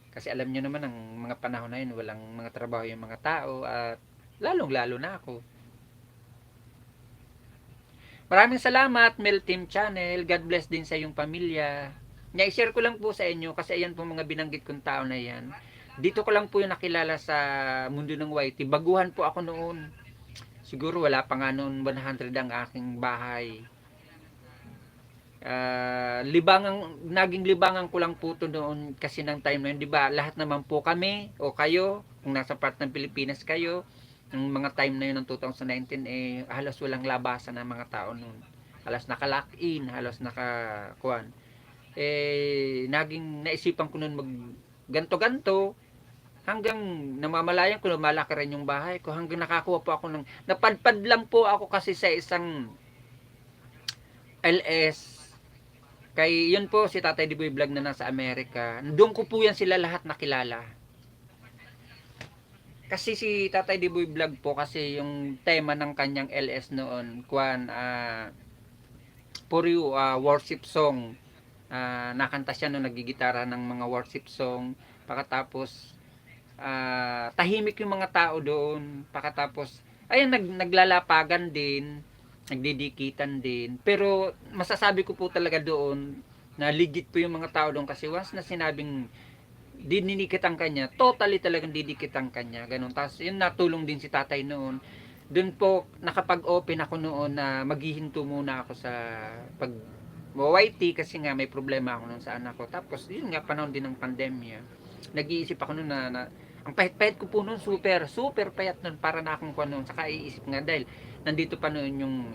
Kasi alam nyo naman, ang mga panahon na yun, walang mga trabaho yung mga tao at lalong-lalo na ako. Maraming salamat, Mel Team Channel. God bless din sa iyong pamilya. I-share ko lang po sa inyo kasi ayan po mga binanggit kong tao na yan. Dito ko lang po yung nakilala sa mundo ng YT. Baguhan po ako noon. Siguro wala pa nga noon 100 ang aking bahay. Naging libangan ko lang po to noon kasi ng time na yun, di ba? Lahat naman po kami o kayo, kung nasa part ng Pilipinas kayo, ng mga time na yun ng 2019, halos walang labasan ng mga tao noon. Halos naka-lock in, halos naka-kuan. Naging naisipan ko noon mag ganto-ganto, hanggang namamalayan ko, lumalaki rin yung bahay ko, hanggang nakakuha po ako ng, napadpad lang po ako kasi sa isang LS. Kay yun po si Tatay Diboy Vlog na nasa Amerika. Doon ko po yan sila lahat nakilala. Kasi si Tatay Diboy Vlog po kasi yung tema ng kanyang LS noon, puro worship song. Nakanta siya nung nagigitara ng mga worship song. Pagkatapos tahimik yung mga tao doon. Pagkatapos ayun naglalapagan din, nagdidikitan din. Pero masasabi ko po talaga doon na legit po yung mga tao doon kasi once na sinabing dinikit ang kanya, totally talagang didikit ang kanya. Ganun. Tapos yun natulong din si tatay noon. Doon po nakapag-open ako noon na maghihinto muna ako sa pag YT kasi nga may problema ako noon sa anak ko. Tapos yun nga panahon din ng pandemya. Nag-iisip ako noon na ang pahit-pahit ko po noon, super payat noon para na akong kuha noon. Saka iisip nga dahil nandito pa noon yung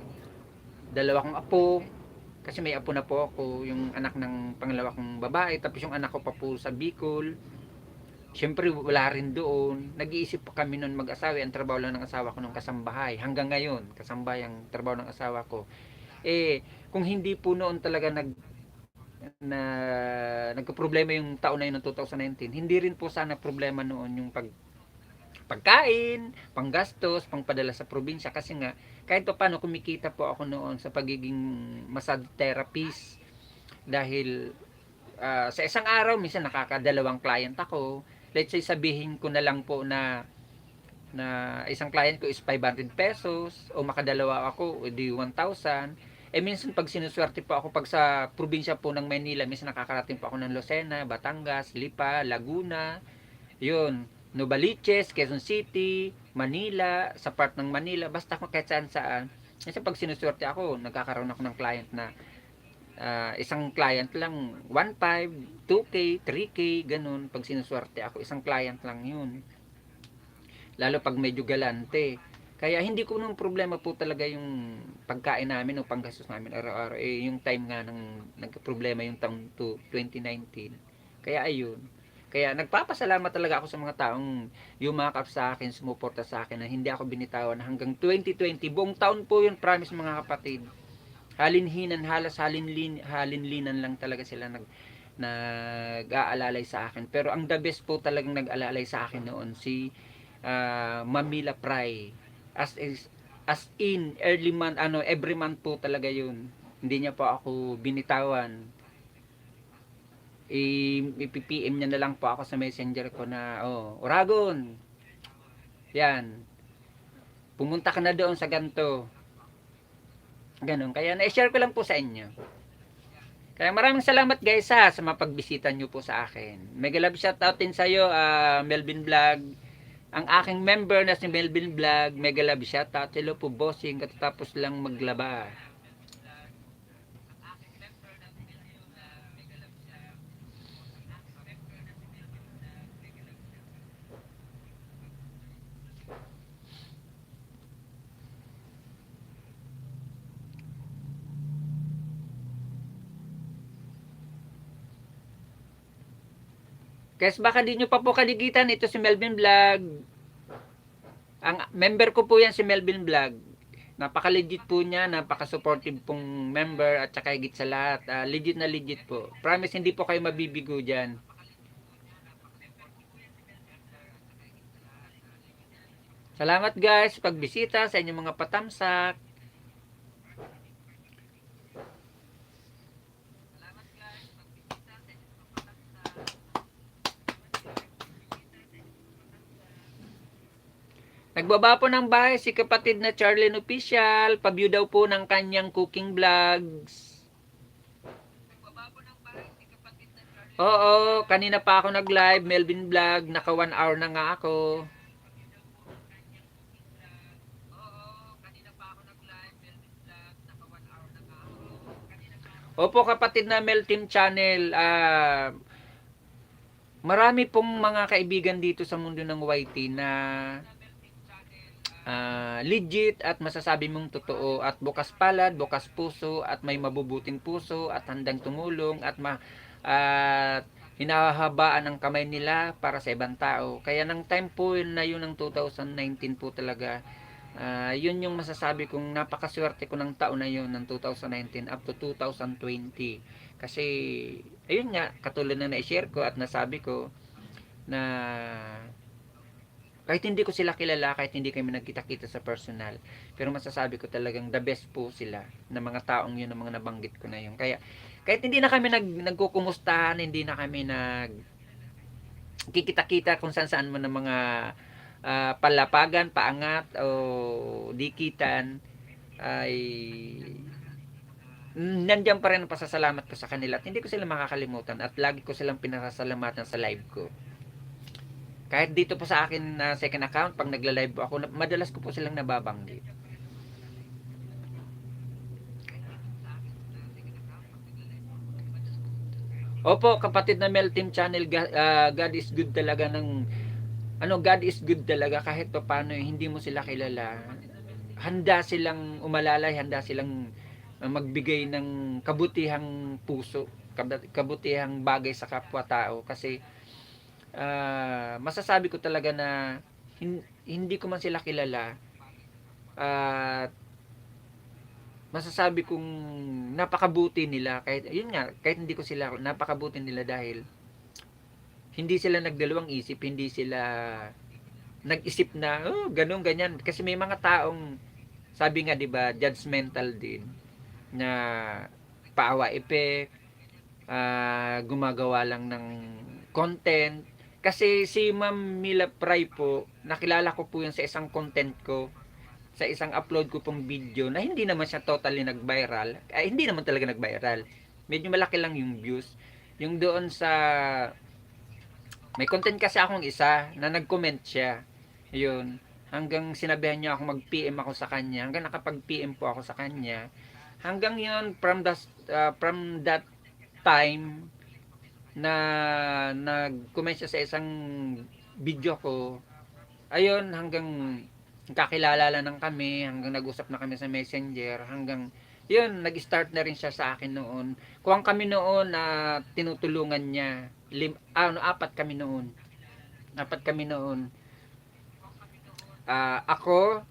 dalawa kong apo, kasi may apo na po ako, yung anak ng pangalawa kong babae, tapos yung anak ko pa po sa Bicol. Siyempre wala rin doon. Nag-iisip pa kami noon mag-asawa, ang trabaho lang ng asawa ko nung kasambahay. Hanggang ngayon, kasambahay ang trabaho ng asawa ko. Kung hindi po noon talaga nagka-problema yung taon na yun ng 2019, hindi rin po sana problema noon yung pagkain, panggastos, pangpadala sa probinsya kasi nga kahit pa paano kumikita po ako noon sa pagiging massage therapist dahil sa isang araw minsan nakakadalawang client ako. Let's say sabihin ko na lang po na isang client ko is 500 pesos o makadalawa ako di 1,000. Minsan pag sinuswerte po ako pag sa probinsya po ng Manila, minsan nakakarating po ako ng Lucena, Batangas, Lipa, Laguna, yun, Novaliches, Quezon City, Manila, sa part ng Manila, basta kung kahit saan saan. Minsan pag sinuswerte ako, nagkakaroon ako ng client na isang client lang 1.5, 2K, 3K, ganun. Pag sinuswerte ako, isang client lang yun. Lalo pag medyo galante. Kaya hindi ko nung problema po talaga yung pagkain namin o panggastos namin araw-araw. Yung time nga nang nagka-problema yung taong 2019. Kaya ayun. Kaya nagpapasalamat talaga ako sa mga taong yumakap sa akin, sumuporta sa akin na hindi ako binitawan hanggang 2020. Buong taon po yun, promise mga kapatid. Halinhinan, halos halinlinan lang talaga sila nag-aalalay sa akin. Pero ang the best po talagang nag-aalalay sa akin noon si Mamila Pry. As in early month, every month po talaga yun. Hindi niya po ako binitawan. i-PM niya na lang po ako sa messenger ko na, Oragon, yan, pumunta ka na doon sa ganto. Ganun. Kaya na-share ko lang po sa inyo. Kaya maraming salamat guys sa mapagbisita nyo po sa akin. Mega love shoutout din sa iyo, Melvin Vlog. Ang aking member na si Melvin Vlog, mega love shoutout. Hello po bossing, katatapos lang maglaba. Guys, baka di nyo pa po kaligitan, ito si Melvin Vlog. Ang member ko po yan si Melvin Vlog. Napaka-legit po niya, napaka-supportive pong member at saka higit sa lahat. Legit na legit po. Promise, hindi po kayo mabibigo dyan. Salamat guys, pagbisita sa inyong mga patamsak. Nagbaba po ng bahay si kapatid na Charlene Official. Pa-view daw po ng kanyang cooking vlogs. Oo, kanina pa ako nag-live, Melvin Vlog. Naka 1 hour na nga ako. Opo kapatid na Mel Team Channel. Marami pong mga kaibigan dito sa mundo ng YT na legit at masasabi mong totoo at bukas palad, bukas puso at may mabubuting puso at handang tumulong at hinahabaan ang kamay nila para sa ibang tao. Kaya ng time po na yun ng 2019 po talaga, yun yung masasabi kong napakaswerte ko ng taon na yun ng 2019 up to 2020. Kasi ayun nga, katulad na na-share ko at nasabi ko na kahit hindi ko sila kilala, kahit hindi kami nagkita-kita sa personal, pero masasabi ko talagang the best po sila na mga taong yun, na mga nabanggit ko na yun. Kaya kahit hindi na kami nagkukumustahan, hindi na kami kikita-kita kung saan-saan mo ng mga palapagan, paangat o dikitan, ay nandiyan pa rin ang pasasalamat ko sa kanila at hindi ko sila makakalimutan at lagi ko silang pinasasalamatan sa live ko. Kahit dito po sa akin na second account, pag nagla-live po ako, madalas ko po silang nababanggit. Opo, kapatid na Mel Team Channel, God is good talaga God is good talaga kahit pa paano hindi mo sila kilala. Handa silang umalalay, handa silang magbigay ng kabutihang puso, kabutihang bagay sa kapwa-tao kasi masasabi ko talaga na hindi ko man sila kilala at masasabi kong napakabuti nila kahit yun nga, kahit hindi ko sila, napakabuti nila dahil hindi sila nagdalawang isip, hindi sila nag-isip na ganun ganyan kasi may mga taong sabi nga 'di ba judgmental din na paawa effect, gumagawa lang ng content. Kasi si Ma'am Mila Pry po, nakilala ko po yun sa isang content ko, sa isang upload ko pong video na hindi naman siya totally nag-viral. Hindi naman talaga nag-viral. Medyo malaki lang yung views. Yung doon sa may content kasi akong isa na nag-comment siya. Yun. Hanggang sinabihan niya ako mag-PM ako sa kanya. Hanggang nakapag-PM po ako sa kanya. Hanggang yun, from that time, na nag-comment siya sa isang video ko, ayun, hanggang kakilala lang kami, hanggang nag-usap na kami sa messenger, hanggang yun, nag-start na rin siya sa akin noon. Kuwang kami noon na tinutulungan niya, apat kami noon. Ako,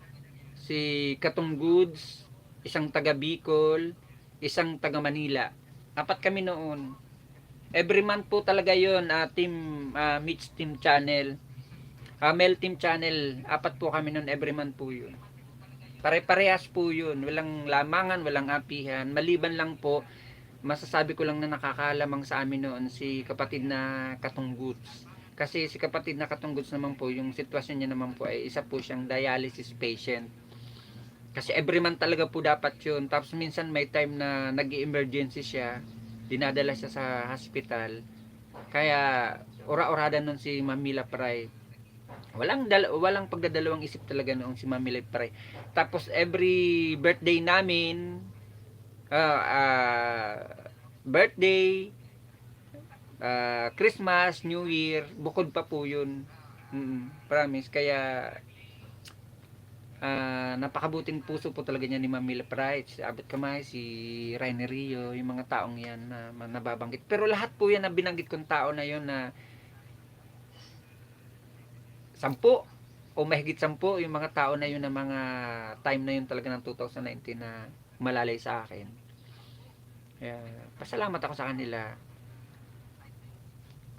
si Katong Goods, isang taga Bicol, isang taga Manila. Apat kami noon. Every month po talaga yun, Mitch Team Channel, Mel Team Channel, apat po kami noon, every month po yun. Pare-parehas po yun, walang lamangan, walang apihan, maliban lang po masasabi ko lang na nakakalamang sa amin noon si kapatid na Katungguts. Kasi si kapatid na Katungguts naman po, yung sitwasyon niya naman po ay isa po siyang dialysis patient. Kasi every month talaga po dapat yun. Tapos minsan may time na nag-emergency siya, dinadala siya sa hospital. Kaya ora-orada nun si Mamila Pray. Walang pagdadalawang isip talaga noong si Mamila Pray. Tapos every birthday namin, uh, uh, birthday, Christmas, New Year, bukod pa po yun. Promise. Kaya napakabuting puso po talaga niya ni Ma'am Mila Pride, si Abot Kamay, si Rainer Rio, yung mga taong yan na nababanggit. Pero lahat po yan na binanggit kong tao na yon na 10 o mahigit 10 yung mga tao na yun na mga time na yun talaga ng 2019 na malalay sa akin. Kaya pasalamat ako sa kanila.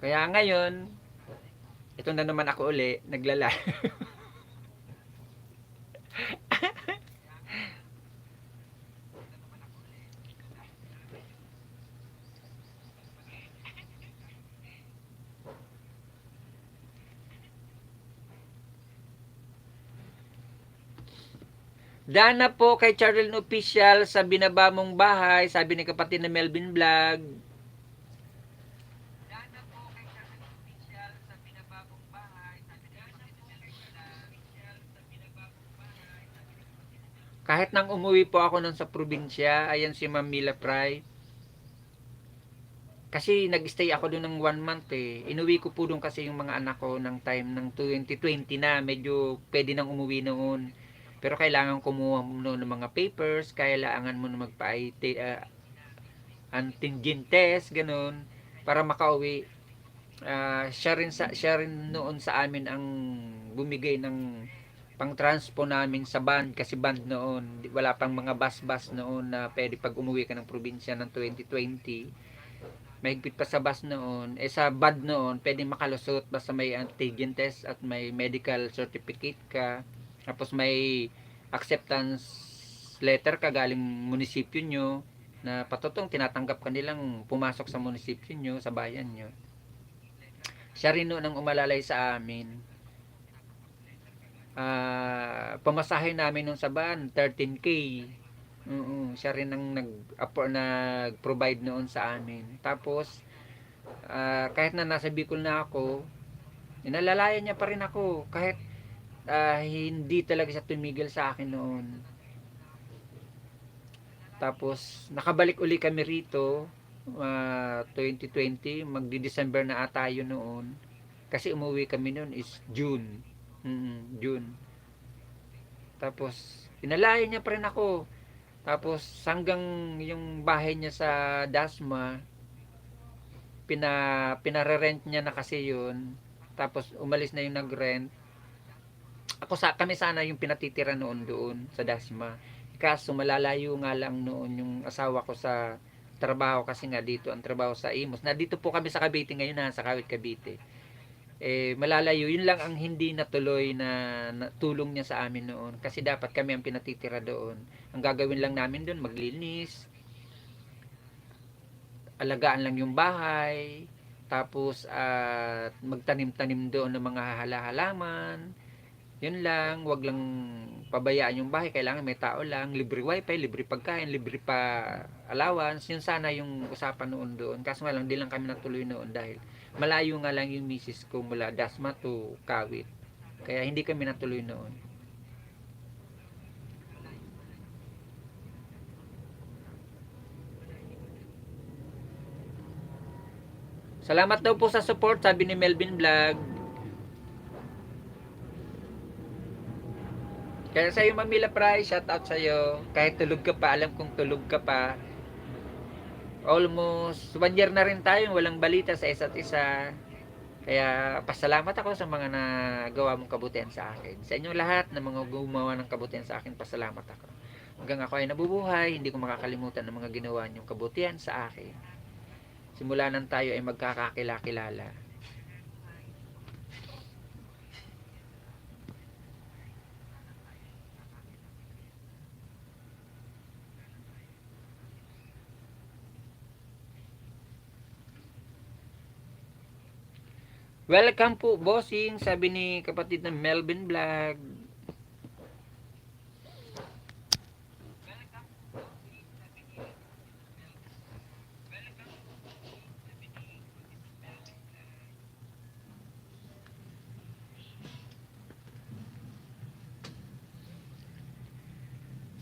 Kaya ngayon, ito na naman ako uli, naglala. Dana po kay Charlene Official sa binaba mong bahay, sabi ni kapatid na Melvin Vlog. Kahit nang umuwi po ako nun sa probinsya, ayan si Ma'am Mila Fry. Kasi nag-stay ako doon ng 1 month eh. Inuwi ko po doon kasi yung mga anak ko ng time ng 2020 na. Medyo pwede nang umuwi noon. Pero kailangan kumuha mo noon ng mga papers. Kailangan mo na antigen test, ganun. Para makauwi. Siya rin noon sa amin ang bumigay ng pang-transpo namin sa band kasi band noon wala pang mga bus noon na pwede pag umuwi ka ng probinsya ng 2020 mahigpit pa sa bus noon sa band noon pwede makalusot basta may antigen test at may medical certificate ka tapos may acceptance letter ka galing munisipyo nyo na patotong tinatanggap ka nilang pumasok sa munisipyo nyo sa bayan nyo. Siya rin noon ang umalalay sa amin. Pamasahe namin nung sa van, 13K. Siya rin ang nag-provide noon sa amin. Tapos, kahit na nasa Bicol na ako, inalalayan niya pa rin ako. Kahit hindi talaga siya tumigil sa akin noon. Tapos, nakabalik uli kami rito, 2020, magdi-December na ata yun noon. Kasi umuwi kami noon is June. June. Tapos, inalayan niya pa rin ako. Tapos, hanggang yung bahay niya sa Dasma, pinare-rent niya na kasi yun. Tapos, umalis na yung nag-rent. Kami sana yung pinatitira noon doon sa Dasma. Kaso, malalayo nga lang noon yung asawa ko sa trabaho kasi nga dito ang trabaho sa Imus. Dito po kami sa Cavite ngayon sa Kawit Cavite. Malalayo. Yun lang ang hindi natuloy na tulong niya sa amin noon. Kasi dapat kami ang pinatitira doon. Ang gagawin lang namin doon, maglinis, alagaan lang yung bahay, tapos magtanim-tanim doon ng mga halaman. Yun lang, wag lang pabayaan yung bahay. Kailangan may tao lang, libre wifi, libre pagkain, libre pa allowance. Yun sana yung usapan noon doon. Kaso nga lang, di lang kami natuloy noon dahil malayo nga lang yung misis ko mula Dasma to Kawit. Kaya hindi kami natuloy noon. Salamat daw po sa support, sabi ni Melvin Vlog. Kaya sa iyo, Mamila Price, shout out sa iyo. Kahit tulog ka pa, alam kong tulog ka pa. Almost 1 year na rin tayo walang balita sa isa't isa. Kaya pasalamat ako sa mga nagawa mong kabutihan sa akin. Sa inyo lahat na mga gumawa ng kabutihan sa akin, pasalamat ako. Hanggang ako ay nabubuhay, hindi ko makakalimutan ng mga ginawa niyong kabutihan sa akin. Simula nang tayo ay magkakakilala. Welcome po, bossing, sabi ni kapatid ng Melvin Vlog.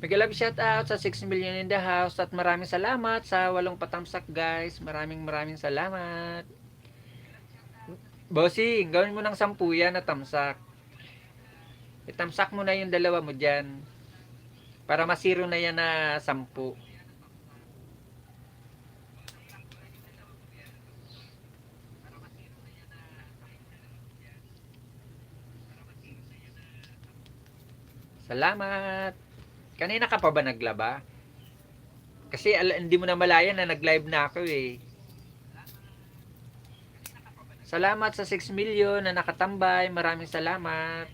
Mega love shout out sa 6 million in the house at maraming salamat sa 8 patamsak guys. Maraming salamat. Bossing, gawin mo ng 10 yan na tamsak. Itamsak mo na yung dalawa mo dyan. Para masiro na yan na 10. Salamat. Kanina ka pa ba naglaba? Kasi hindi mo na malaya na nag-live na ako eh. Salamat sa 6 million na nakatambay. Maraming salamat.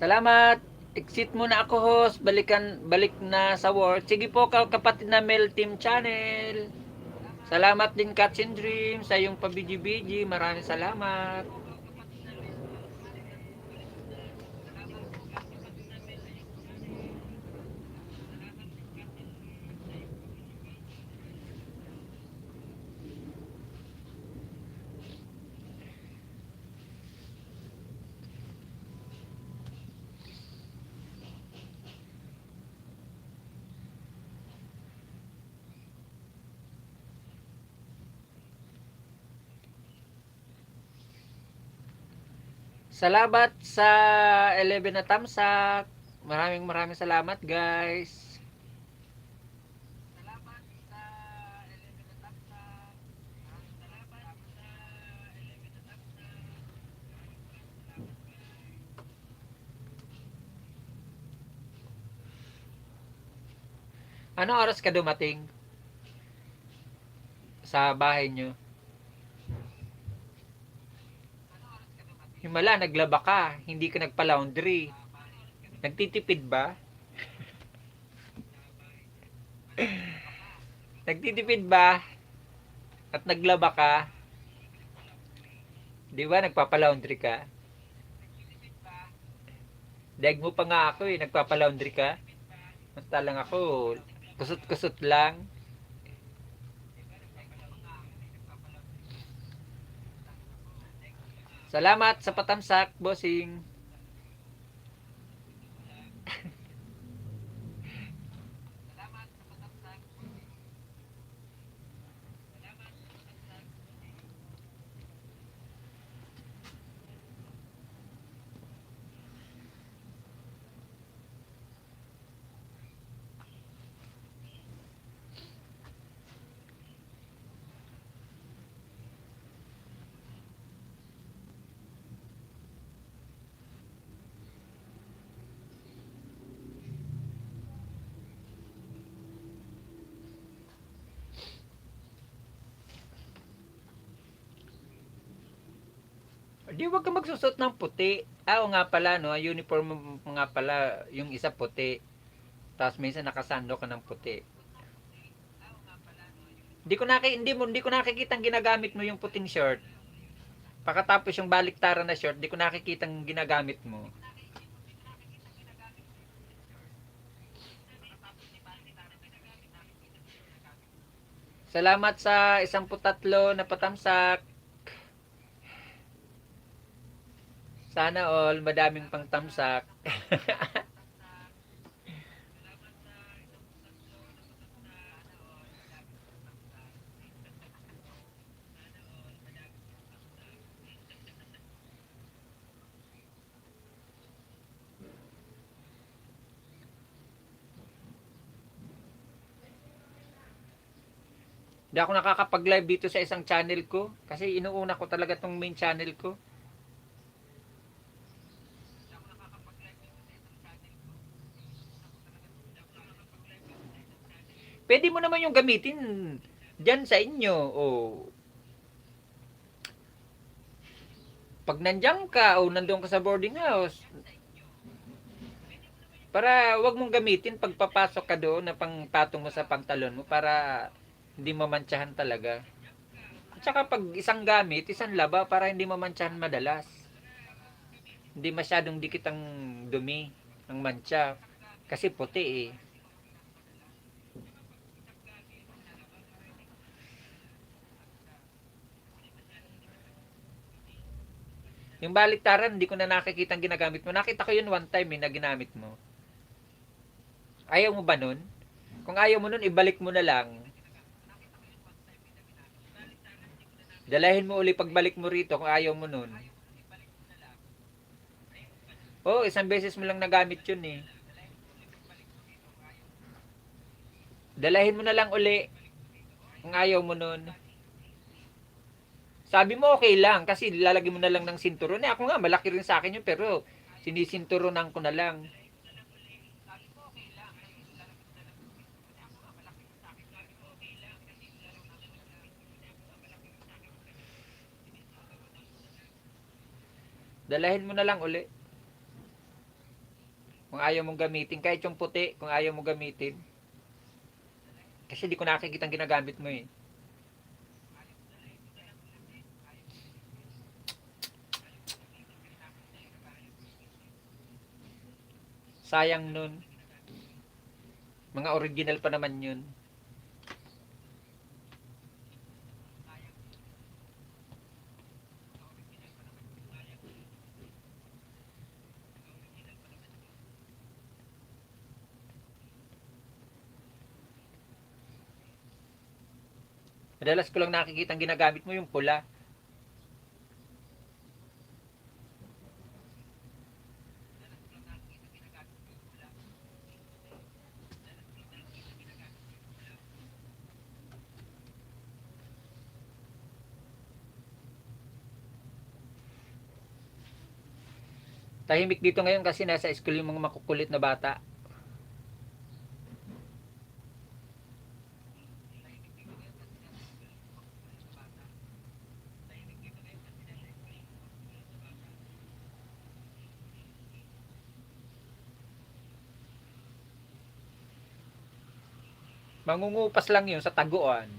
Salamat. Exit muna ako host. Balik na sa work. Sige po kapatid na Mel Team Channel. Salamat din Cats and Dreams sa iyong pabiji-biji. Maraming salamat. Salamat sa 11 na tamsak. Maraming salamat guys. Anong oras ka dumating sa bahay nyo? Himala, naglaba ka. Hindi ka nagpa-laundry. Nagtitipid ba? Nagtitipid ba? At naglaba ka? Di ba nagpapa-laundry ka? Daig mo pa nga ako eh, nagpapa-laundry ka. Basta lang ako, kusot-kusot lang. Salamat sa patamsak, bossing. Di wag ka magsusot ng puti. O nga pala, no, uniform mo nga pala, yung isa puti. Tapos minsan nakasando ka ng puti. Hindi ko nakikitang ginagamit mo yung puting short. Pagkatapos yung baliktaran na short, di ko nakikitang ginagamit mo. Salamat sa 13 na patamsak. Sana all madaming pang tamsak. Hindi ako nakakapag-live dito sa isang channel ko kasi inuuna ko talaga tong main channel ko. Pwede mo naman yung gamitin dyan sa inyo. O pag nandiyan ka o nandoon ka sa boarding house, para wag mong gamitin pagpapasok ka doon na pangpatong mo sa pantalon mo para hindi mamantsahan talaga. At saka pag isang gamit, isang laba para hindi mamantsahan madalas. Hindi masyadong dikit ang dumi, ang mantsa. Kasi puti eh. Yung baliktaran, hindi ko na nakikita ang ginagamit mo. Nakita ko yun one time na ginamit mo. Ayaw mo ba nun? Kung ayaw mo nun, ibalik mo na lang. Dalahin mo uli pagbalik mo rito kung ayaw mo nun. Isang beses mo lang nagamit yun eh. Dalahin mo na lang uli kung ayaw mo nun. Sabi mo okay lang kasi lalagyan mo na lang ng sinturon. Ako nga, malaki rin sa akin yun pero sinisinturonan ko na lang. Dalahin mo na lang uli. Kung ayaw mong gamitin, kahit yung puti, kung ayaw mong gamitin. Kasi di ko nakikita ang ginagamit mo eh. Sayang nun. Mga original pa naman yun. Madalas ko lang nakikita ang ginagamit mo yung pula. Tahimik dito ngayon kasi nasa school yung mga makukulit na bata. Mangungupas lang yun sa taguan.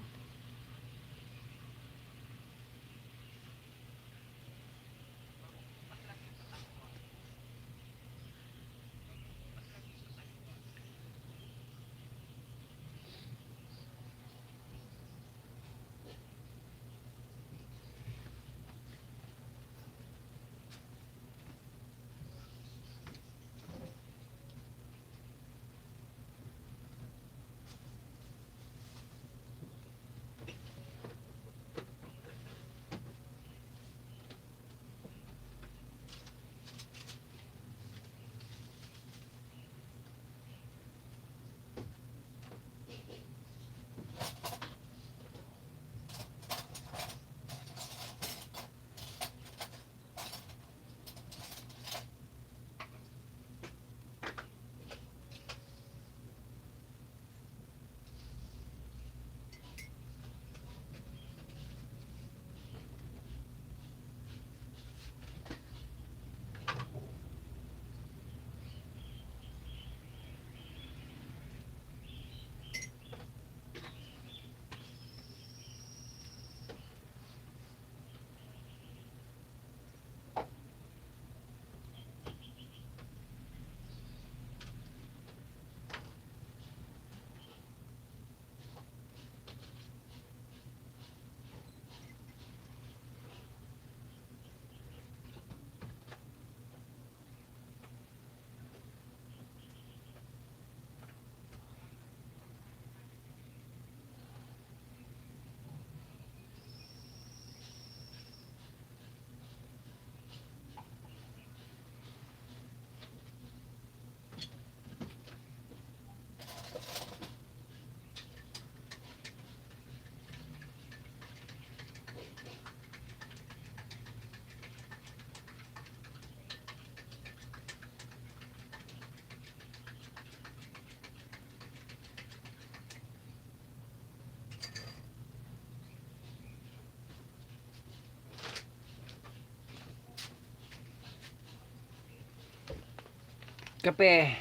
Kape.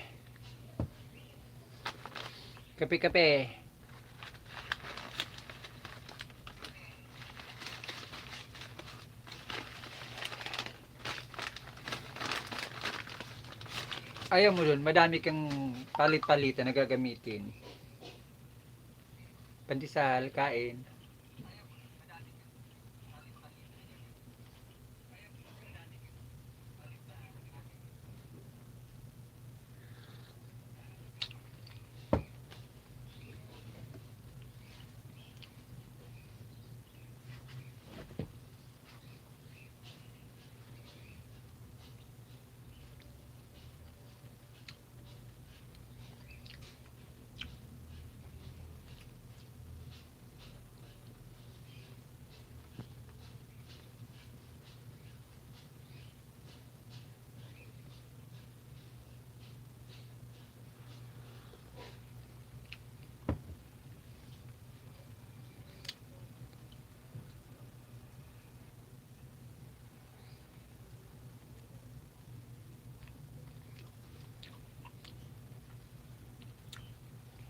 Kape. Ayaw mo dun, madami kang palit-palitan na gagamitin. Pandesal, kain.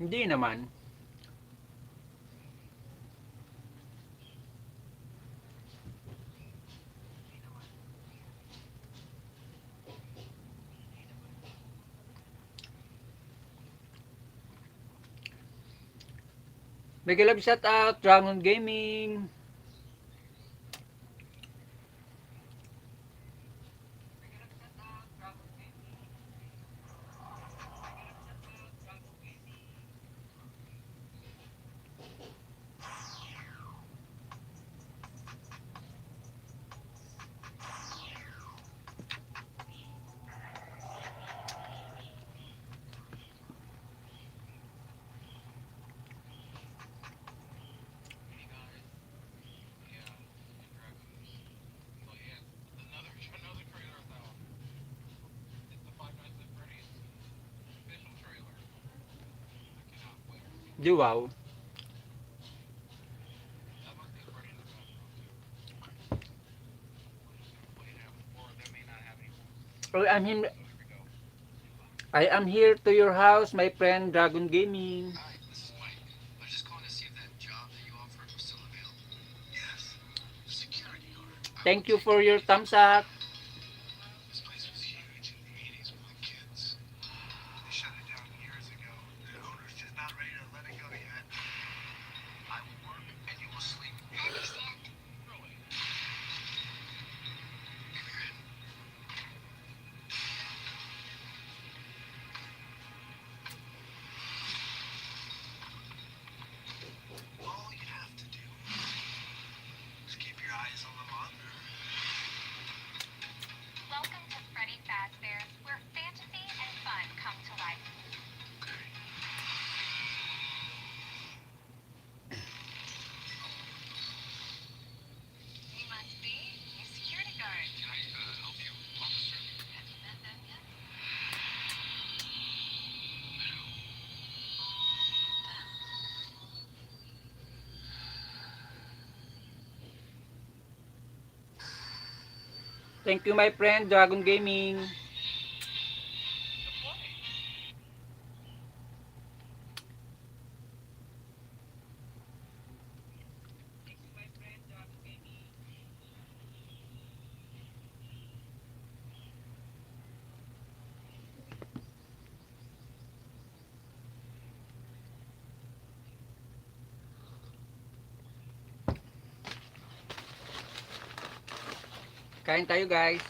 Hindi naman. Mega love shout out, Dragon Gaming. Di wow. Oh, I am here to your house, my friend Dragon Gaming. Thank you for your thumbs up. Welcome to Freddy Fazbear's, where fantasy and fun come to life. You must be a security guard. Can I help you, officer? Have you met them yet? Thank you, my friend Dragon Gaming. Kain tayo, guys.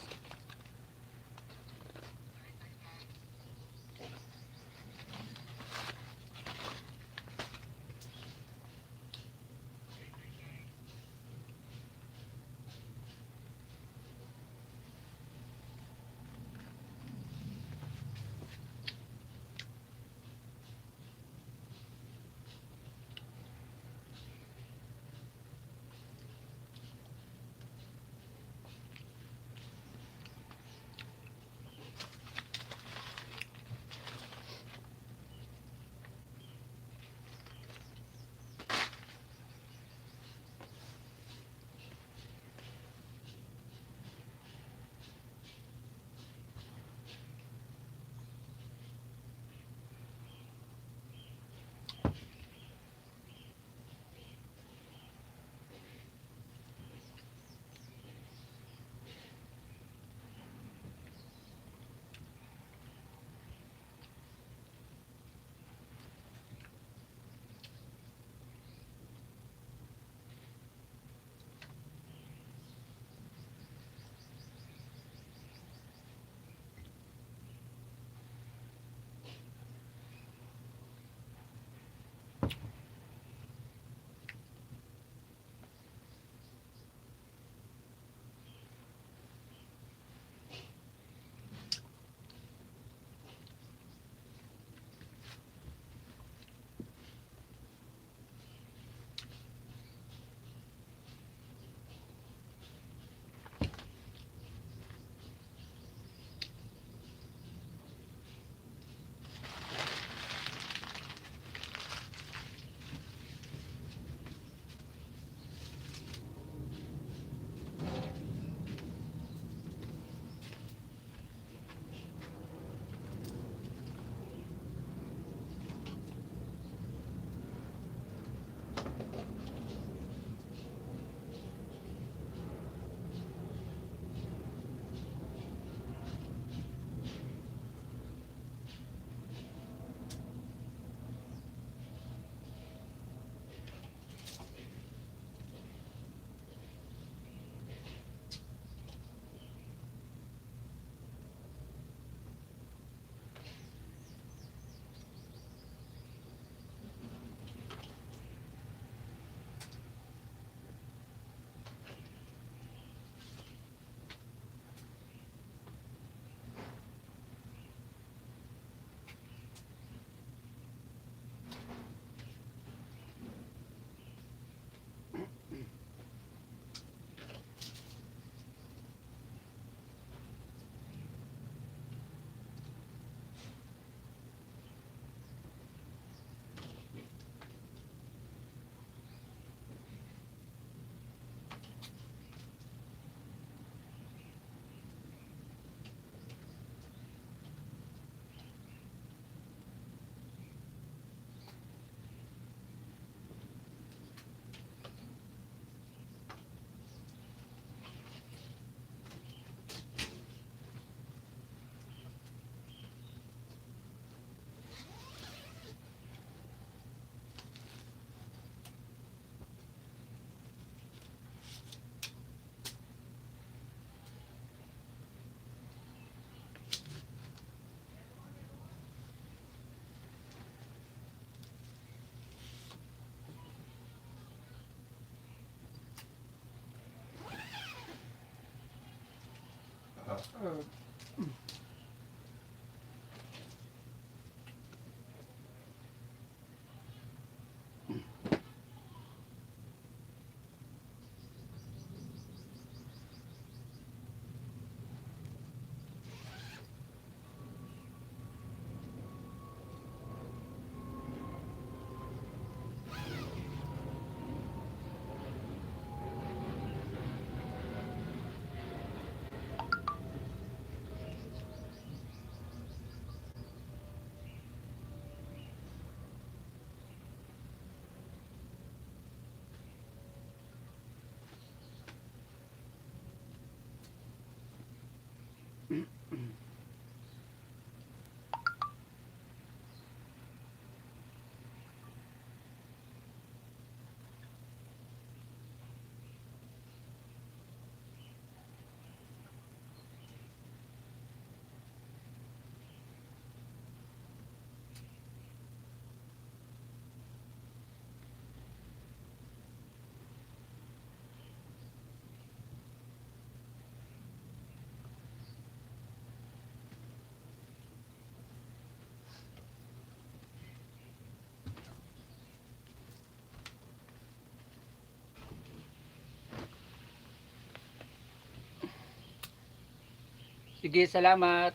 Sige, salamat.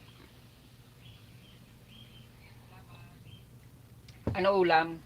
Ano ulam?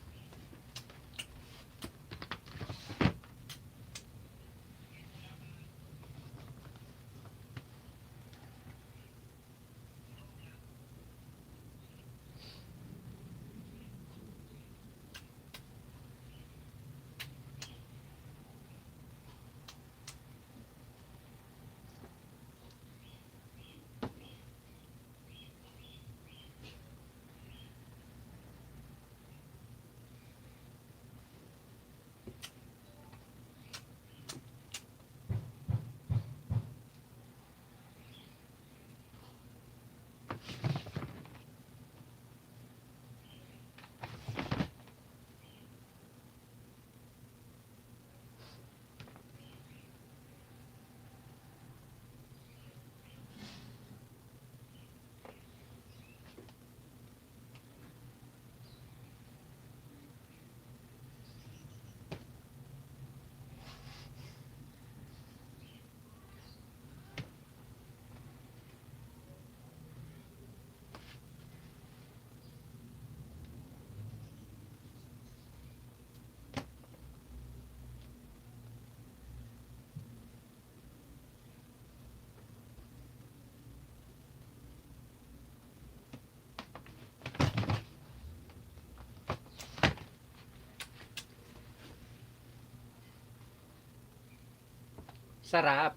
Sarap.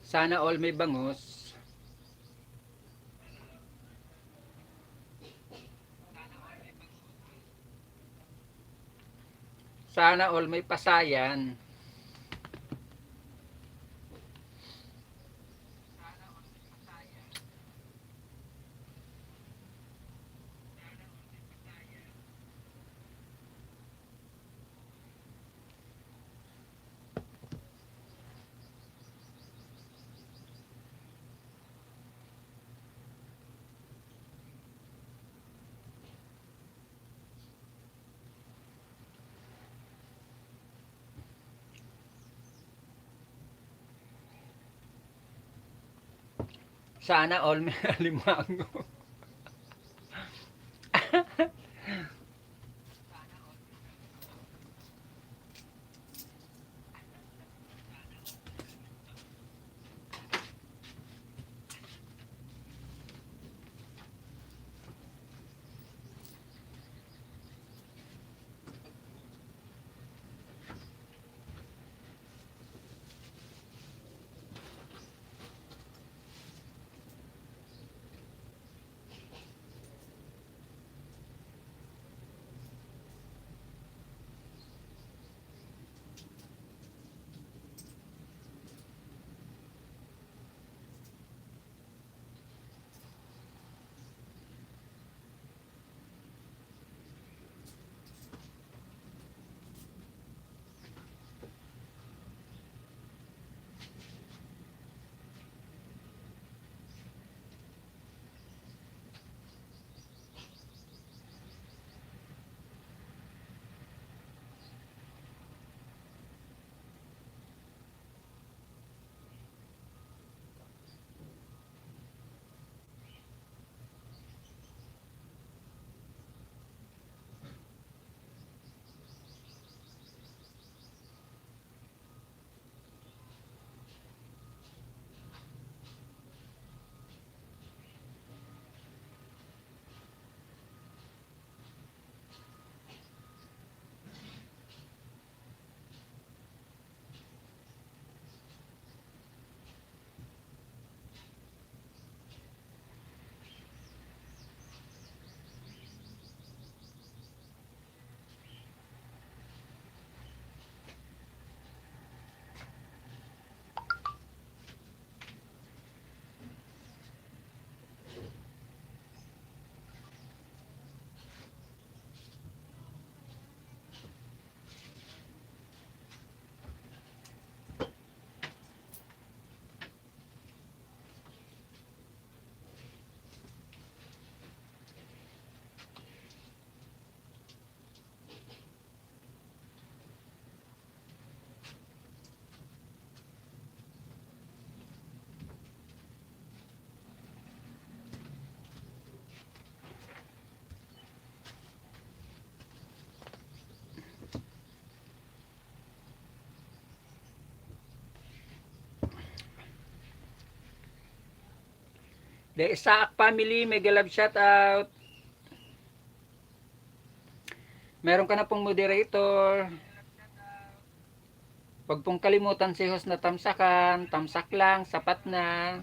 Sana all may bangus. Sana all may pasayan. Sana all may alimango. The Isaak family, mega love shout out. Meron ka na pong moderator. Huwag pong kalimutan si host na tamsakan. Tamsak lang, sapat na.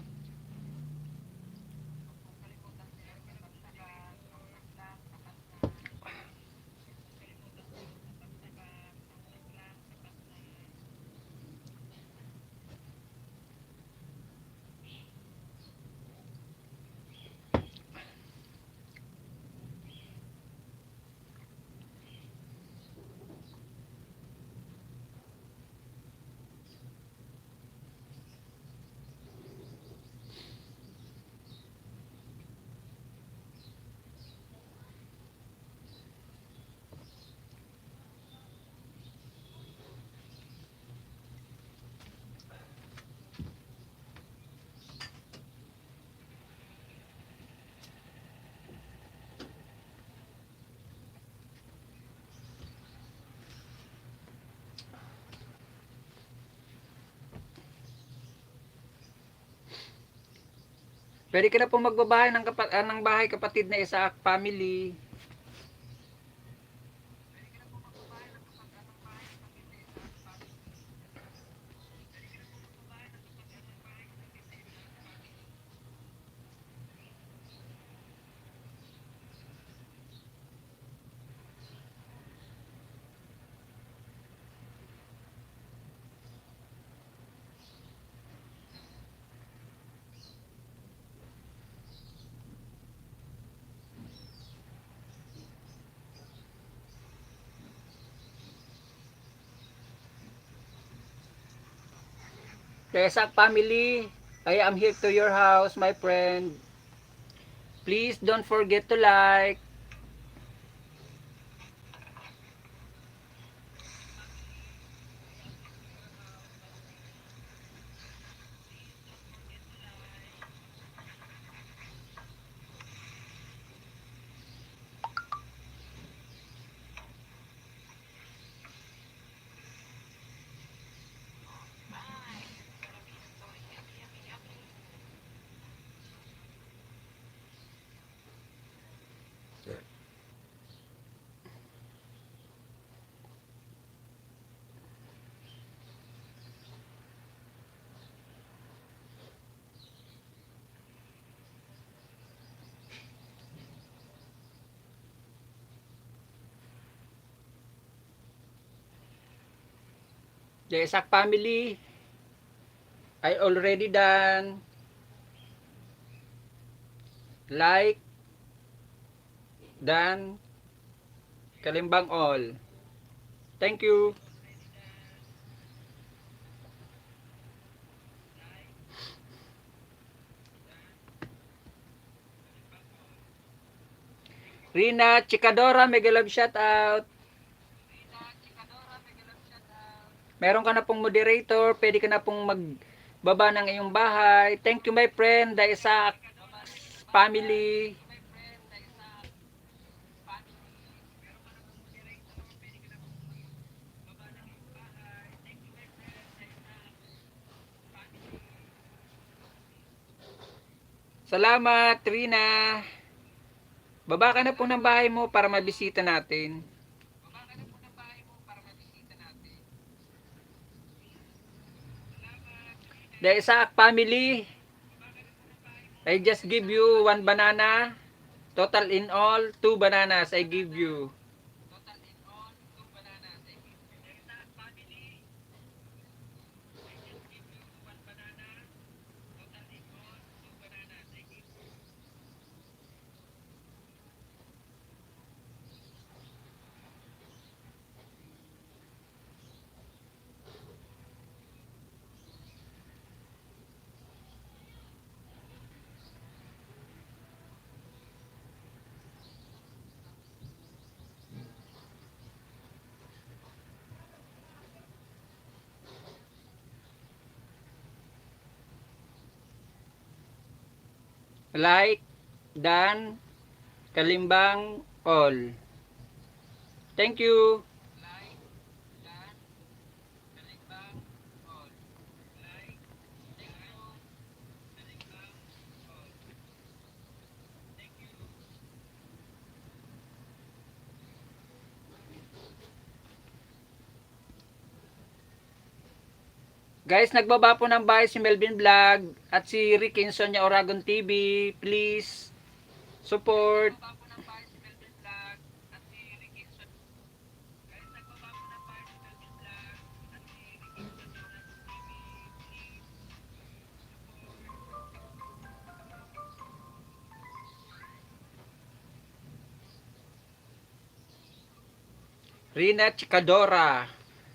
Pwede ka na pong magbabahay ng bahay kapatid na Isaak family. Tesak family, I am here to your house, my friend. Please don't forget to like. Tesak family, I already done. Like, done. Kalimbang all. Thank you. Rina Chikadora, mega love shout out. Meron ka na pong moderator, pwede ka na pong magbaba ng iyong bahay. Thank you my friend, the Isaac family. Salamat Rina. Baba ka na po ng bahay mo para mabisita natin. The Isaac family, I just give you 1 banana. Total in all, 2 bananas I give you. Like, done, kalimbang, all. Thank you. Guys, nagbaba po ng bahay si Melvin Vlog at si Rick Insonia Oragon TV. Please support. Rina Chikadora.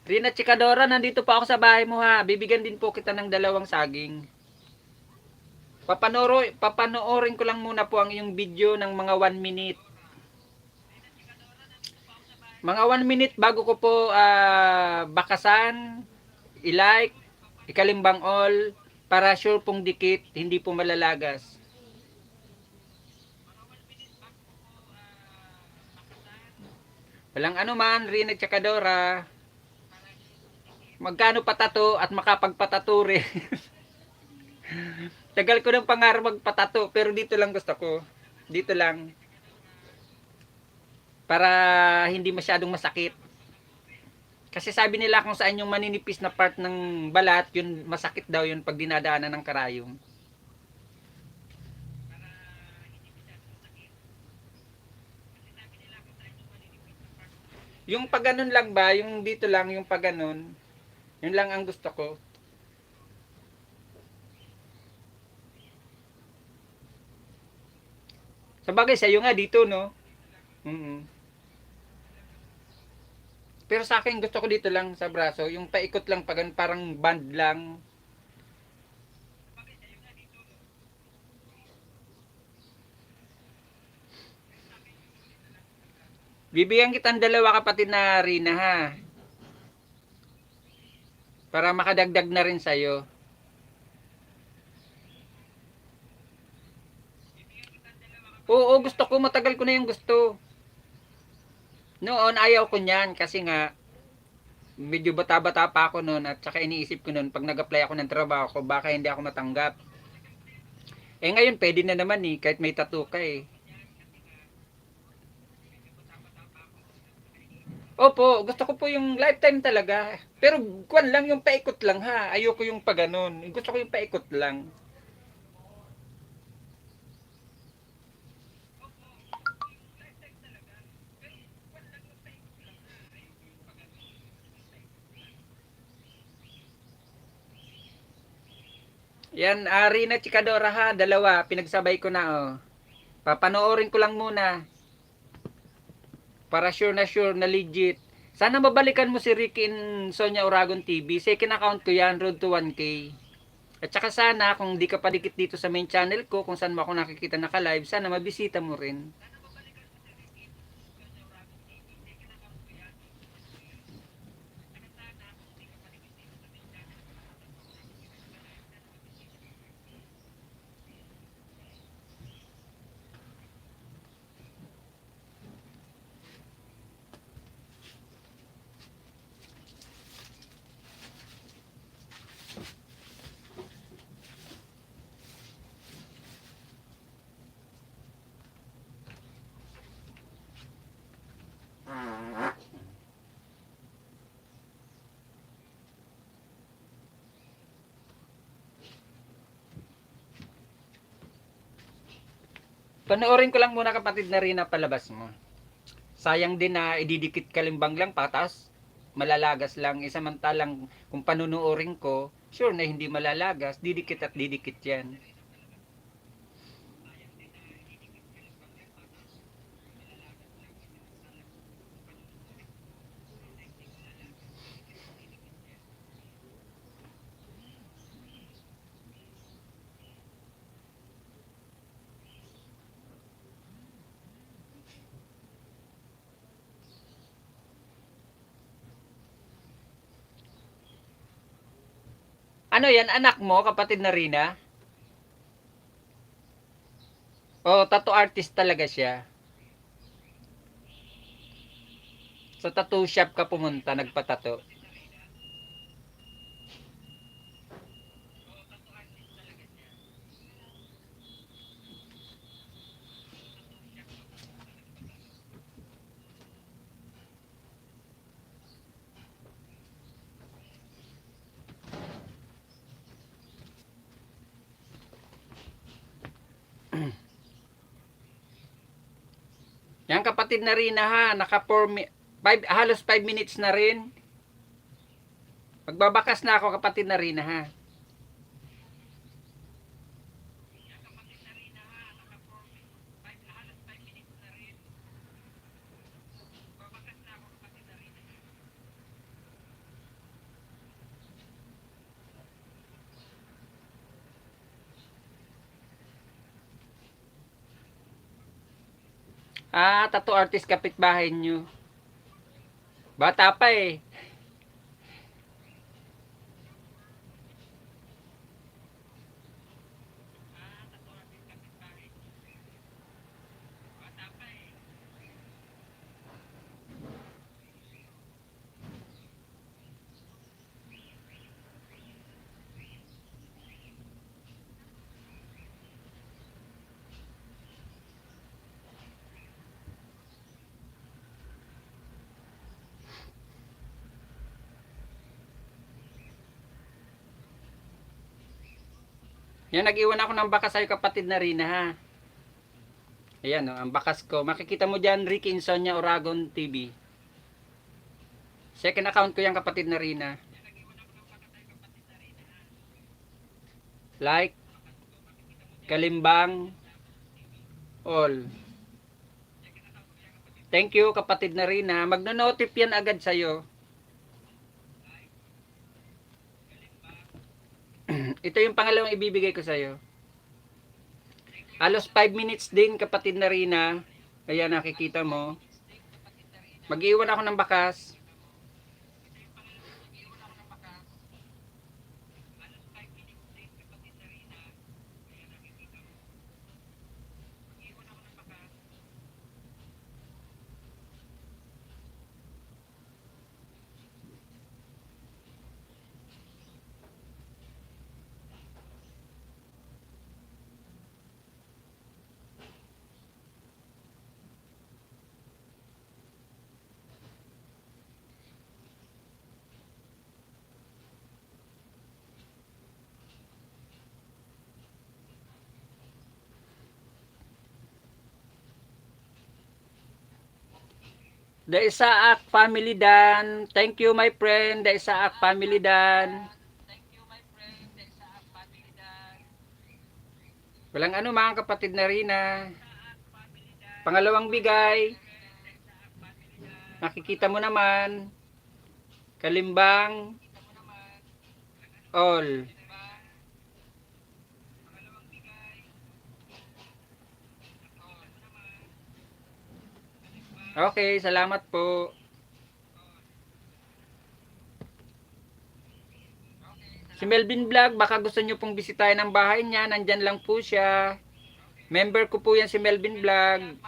Rina Chikadora, nandito po ako sa bahay mo ha. Bibigyan din po kita ng 2 saging. Papanoorin ko lang muna po ang iyong video ng mga 1 minute. Mga 1 minute bago ko po bakasan, i-like, ikalimbang all, para sure pong dikit, hindi po malalagas. Walang anuman, Rina Chakadora. Magkano patato at makapagpatato rin. Tagal ko ng pangarap magpatato, pero dito lang gusto ko. Dito lang. Para hindi masyadong masakit. Kasi sabi nila kung saan yung maninipis na part ng balat, yun masakit daw yun pag dinadaanan ng karayom. Yung pag ganun lang ba, yung dito lang, yung pag ganun, yun lang ang gusto ko. Sa bagay, sa'yo nga dito, no? Mm-mm. Pero sa akin, gusto ko dito lang sa braso, yung paikot lang, pag parang band lang. Bibigyan kitang dalawa kapatid na Rina ha. Para makadagdag na rin sa'yo. Oo, gusto ko. Matagal ko na yung gusto. Noon, ayaw ko niyan kasi nga, medyo bata-bata pa ako noon at saka iniisip ko noon, pag nag-apply ako ng trabaho ko, baka hindi ako matanggap. Eh ngayon, pwede na naman eh, kahit may tattoo ka eh. Opo, gusto ko po yung lifetime talaga. Pero kuwan lang yung paikot lang ha. Ayoko yung pa ganun. Gusto ko yung paikot lang. Yan, Ari na Chikadora ha, dalawa, pinagsabay ko na oh. Papanoorin ko lang muna. Para sure na legit. Sana mabalikan mo si Ricky in Sonia Oragon TV. Second account ko yan, road to 1K. At saka sana, kung di ka pa dikit dito sa main channel ko, kung saan mo ako nakikita naka-live, sana mabisita mo rin. Panoorin ko lang muna kapatid na rin na palabas mo. Sayang din na ididikit kalimbang lang patas. Malalagas lang. Samantalang kung panunuorin ko, sure na hindi malalagas. Didikit at didikit yan. Ano yan? Anak mo, kapatid na Rina? Oh, tattoo artist talaga siya. Sa tattoo shop ka pumunta, nagpatato. Yan kapatid na Rina ha, naka 4 halos 5 minutes na rin. Magbabakas na ako kapatid na Rina ha. Ah, tattoo artist kapitbahay nyo. Bata pa eh. Yan, nag-iwan ako ng bakas sa'yo kapatid na Rina ha. Ayan oh, ang bakas ko. Makikita mo dyan, Ricky Insonia Oragon TV. Second account ko yan kapatid na Rina. Like, kalimbang, all. Thank you kapatid na Rina. Magno-notif yan agad sa'yo. Ito yung pangalawang ibibigay ko sa'yo. Alos 5 minutes din kapatid na Rina. Ayan nakikita mo. Mag-iwan ako ng bakas. The Isaak family Dan. Thank you my friend, the Isaak family Dan. Walang ano mga kapatid na Rina. Pangalawang bigay. Nakikita mo naman. Kalimbang. All. Okay, salamat po. Si Melvin Vlog, baka gusto nyo pong bisitahin ang bahay niya. Nandyan lang po siya. Member ko po yan si Melvin Vlog.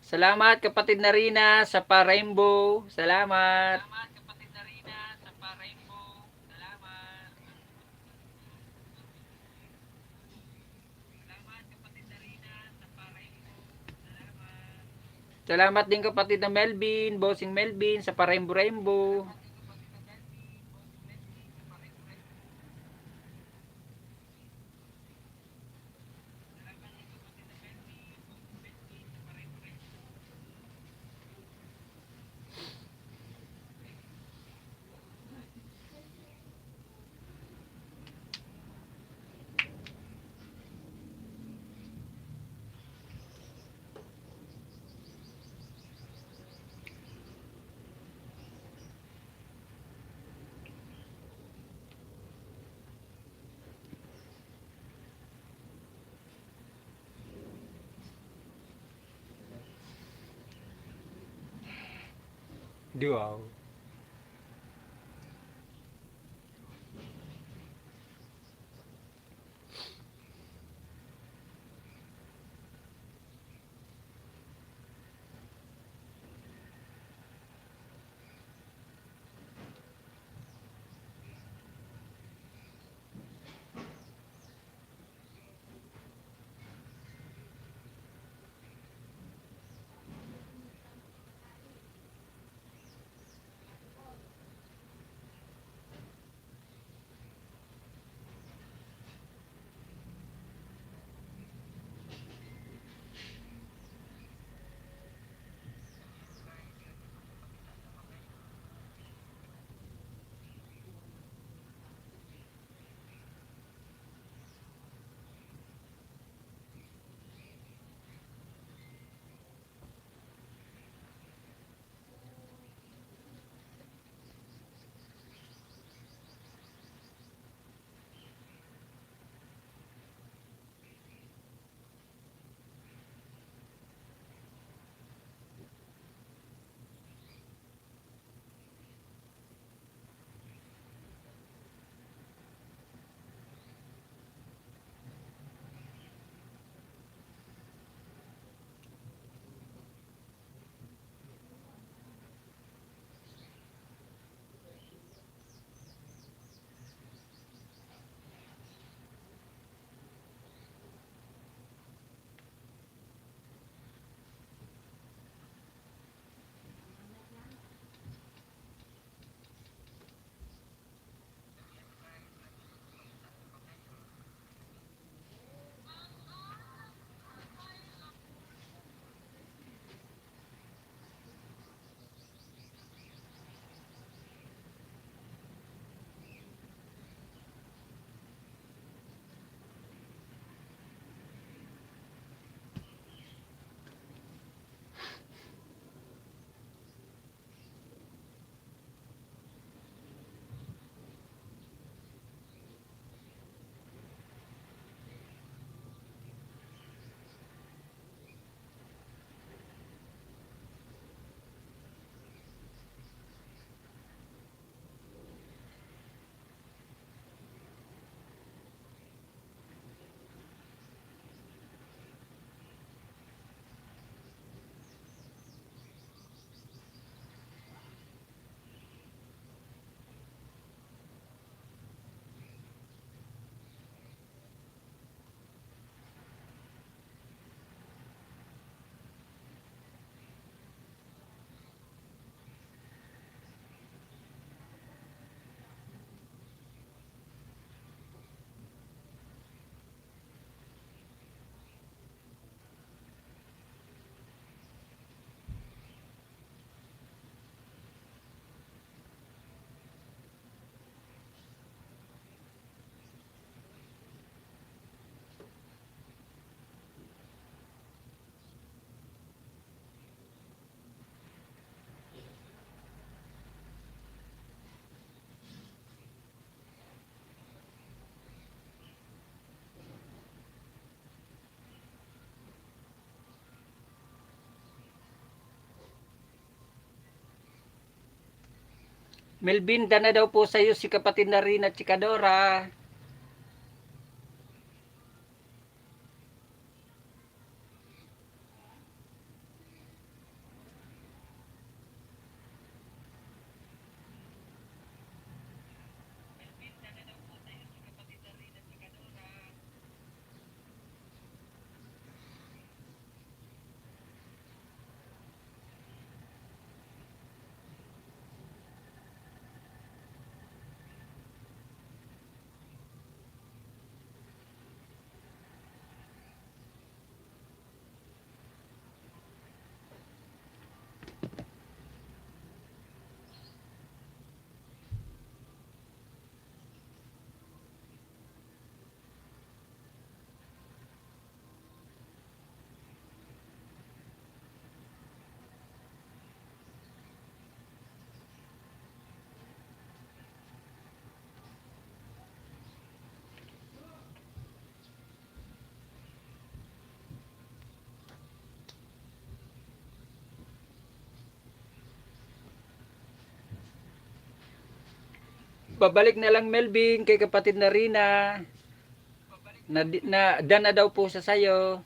Salamat kapatid na Rina sa Pa-Rainbow. Salamat. Salamat din kapatid na Melvin, Bossing Melvin sa Pa-Rainbow Rainbow. Wow. Melvin, dana daw po sa'yo si kapatid na rin at Chikadora. Babalik na lang Melvin kay kapatid na Rina. Dana daw po sa sayo.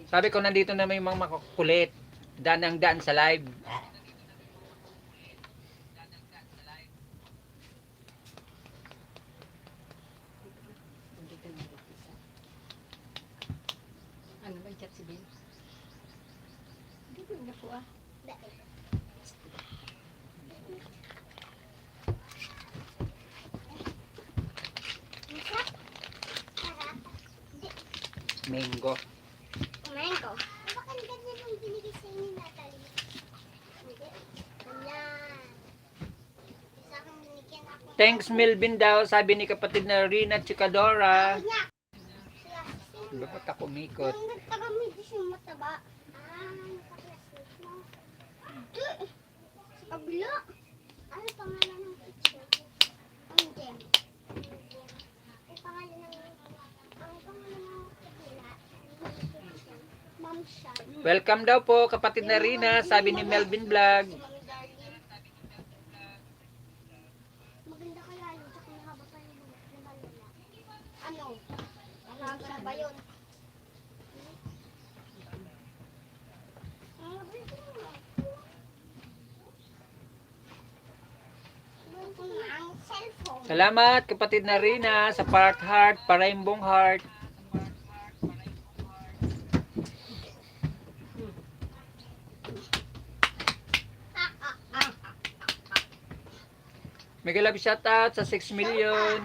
Sabi ko nandito na may mga makukulit. Daan ang daan sa live. Hindi ka na mag-isa. Ano ba yung chat si Ben? Hindi ko na po ah. Mango. Mango. Baka ganyan yung binigay sa inyo, Natalie. Hindi. Ayan. Isa akong binigyan ako. Thanks Melvin daw, sabi ni kapatid na Rina Chikadora. Kanya. Sila. Ba't ako umikot? Yung nagtagamit yung mataba. Nakaklasmate mo. Hindi. Sa kabila. Ano pangalan ng teacher? Ang Jem. Ang pangalan ng kabila. Ma'am siya. Welcome daw po kapatid na Rina, sabi ni Melvin Vlog. Si Mami Darlene. Maganda kaya yun. Tsaka mahaba pa yung buhok na balala. Ano? Mahaba ba yun? Ang cellphone. Salamat kapatid na Rina sa part heart, paraimbong heart. Mega love shoutout sa 6 million.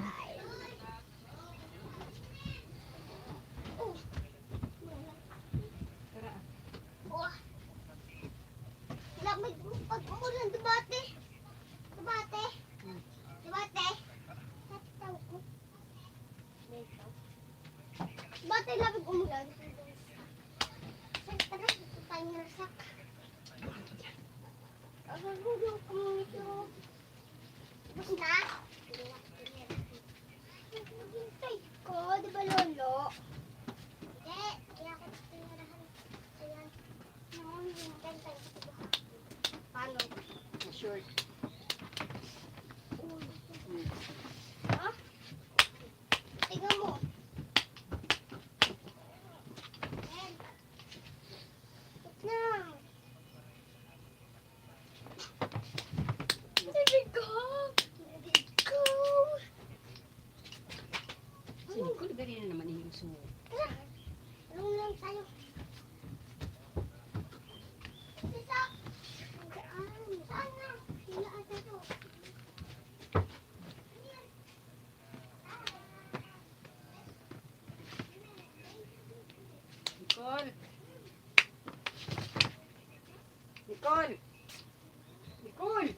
Oh. Lamig pag umulan, debate. Debate. Debate. Tataw ko. Debate, lamig umulan. Tara, ito tayo narasak. Ang gulo ko ito. Tapos na? Naghintay ko, di ba lolo? Hindi, kaya ako tinirahan. Ayan. Noon, hintay tayo sa buhay. Paano? Short. Ha? Tingnan mo. Ayan. Wait lang. There we go. There we go. Siniguro gari na naman yung sumo. Tara. Tulong lang tayo. Isa. Saan na? Sila ata to. Nicole! Nicole! Nicole!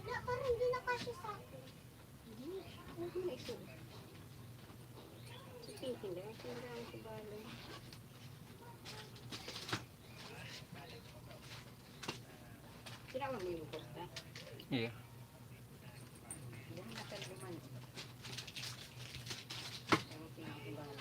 Wala, parang hindi na kasi sa akin. Hindi na ito. Sa pinking lang. Sinaraan ko balo. Sinama mo yung posta? Yeah. Diyan na talaga man. Ang pinking balo.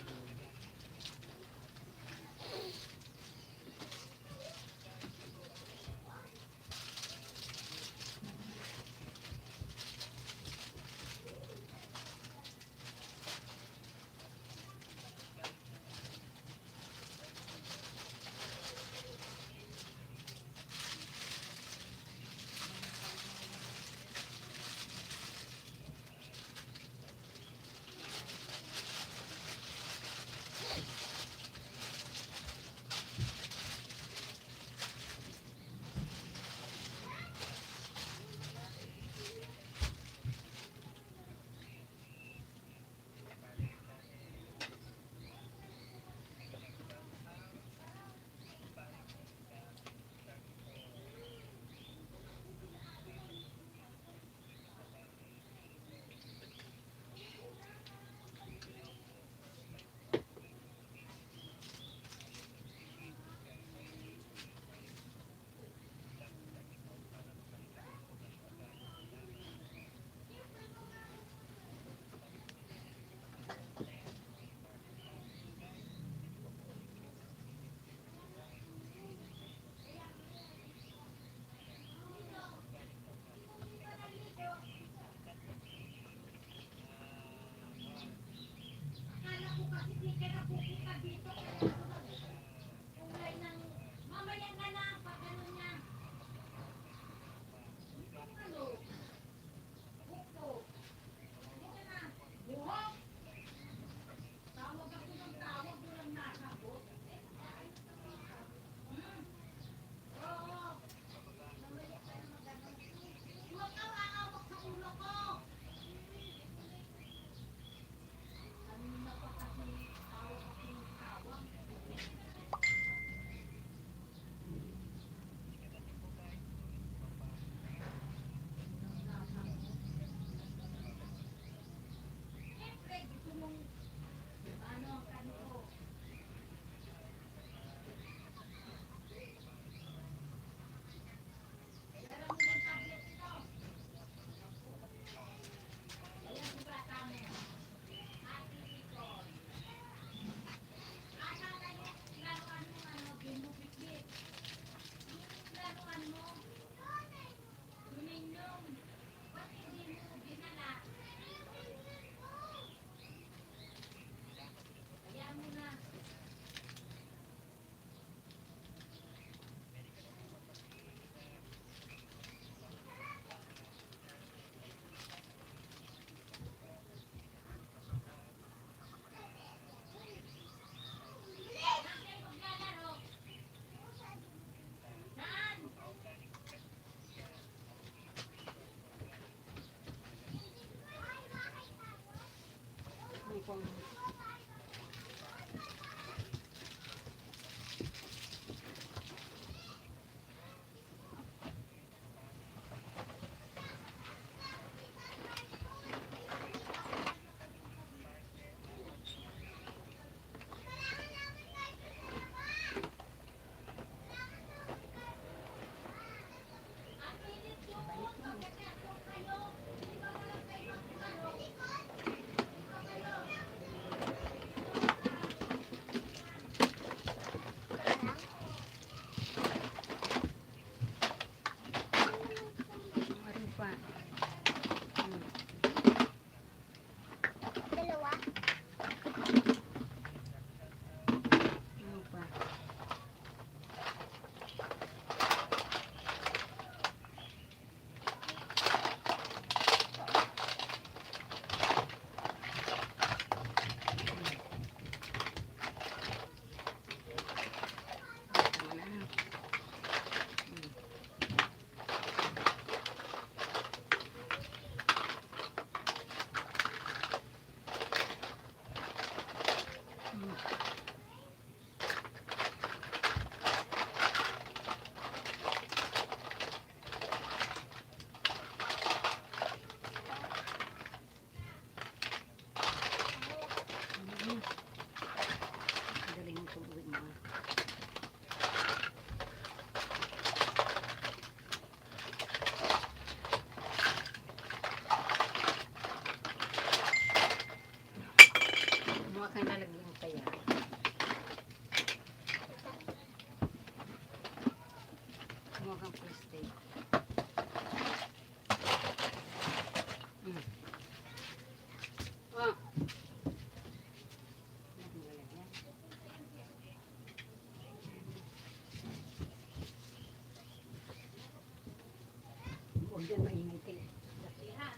Huwag yan maingay kayo. Dati ha.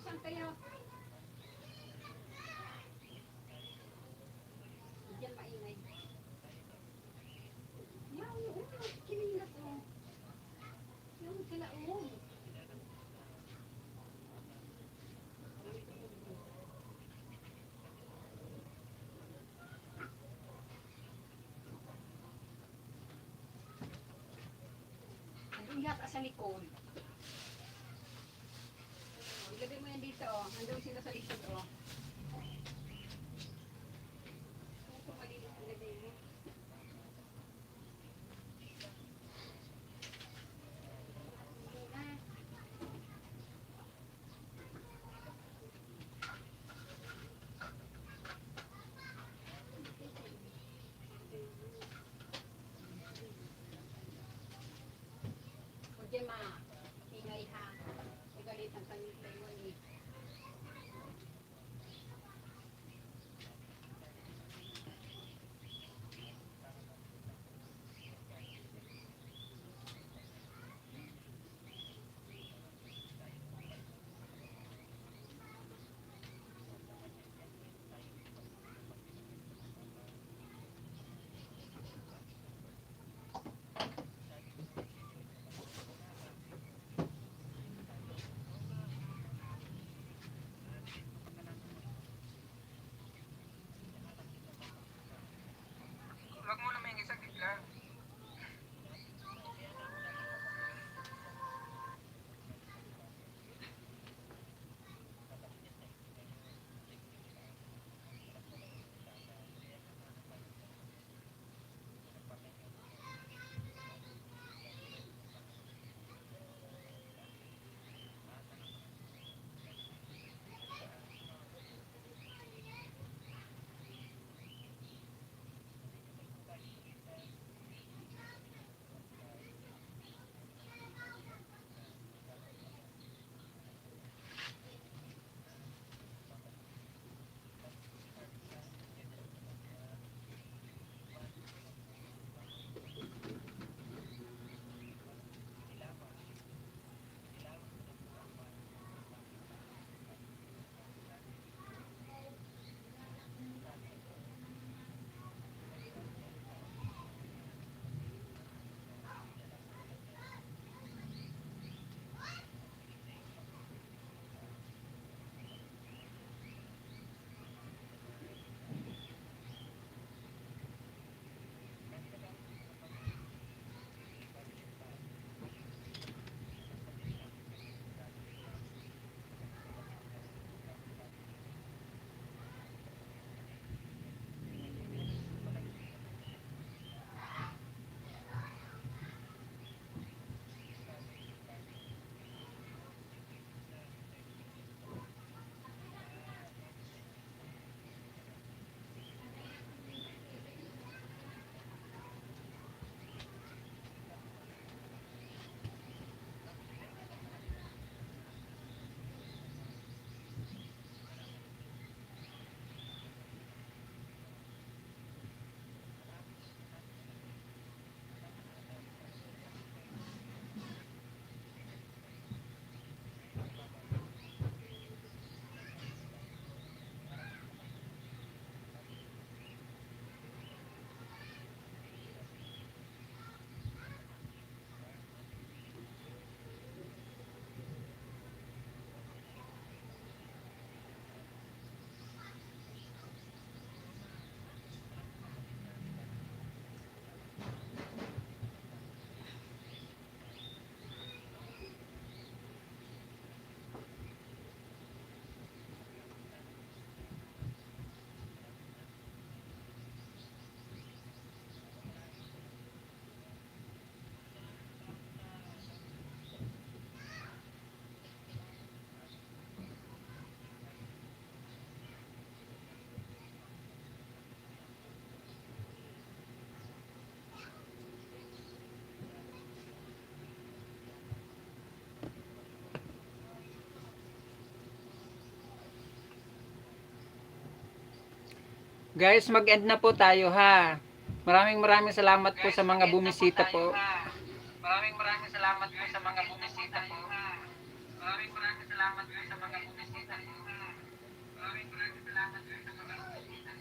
Saan kayo? Huwag yan maingay. Yan, kinilat mo. Yung sila, Nandun yata sa likod. Ilagay mo yan dito, oh. Nandun sila sa likod, oh. Ito, maliit ilagay mo. Ah. Huwag yan maingay ha. Igalit ang kanyang taiwan eh. Huwag mo na may isang lang. Guys, mag-end na po tayo ha. Maraming salamat po sa mga bumisita po. Maraming salamat po sa mga bumisita po. salamat po sa mga bumisita. Maraming salamat po sa mga bumisita.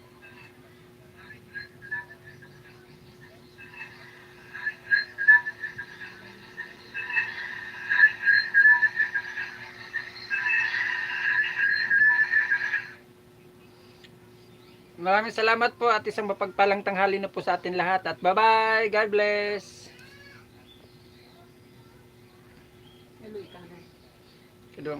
Maraming salamat po at isang mapagpalang tanghali na po sa atin lahat at bye-bye. God bless. Hello, ikaw na. Kedua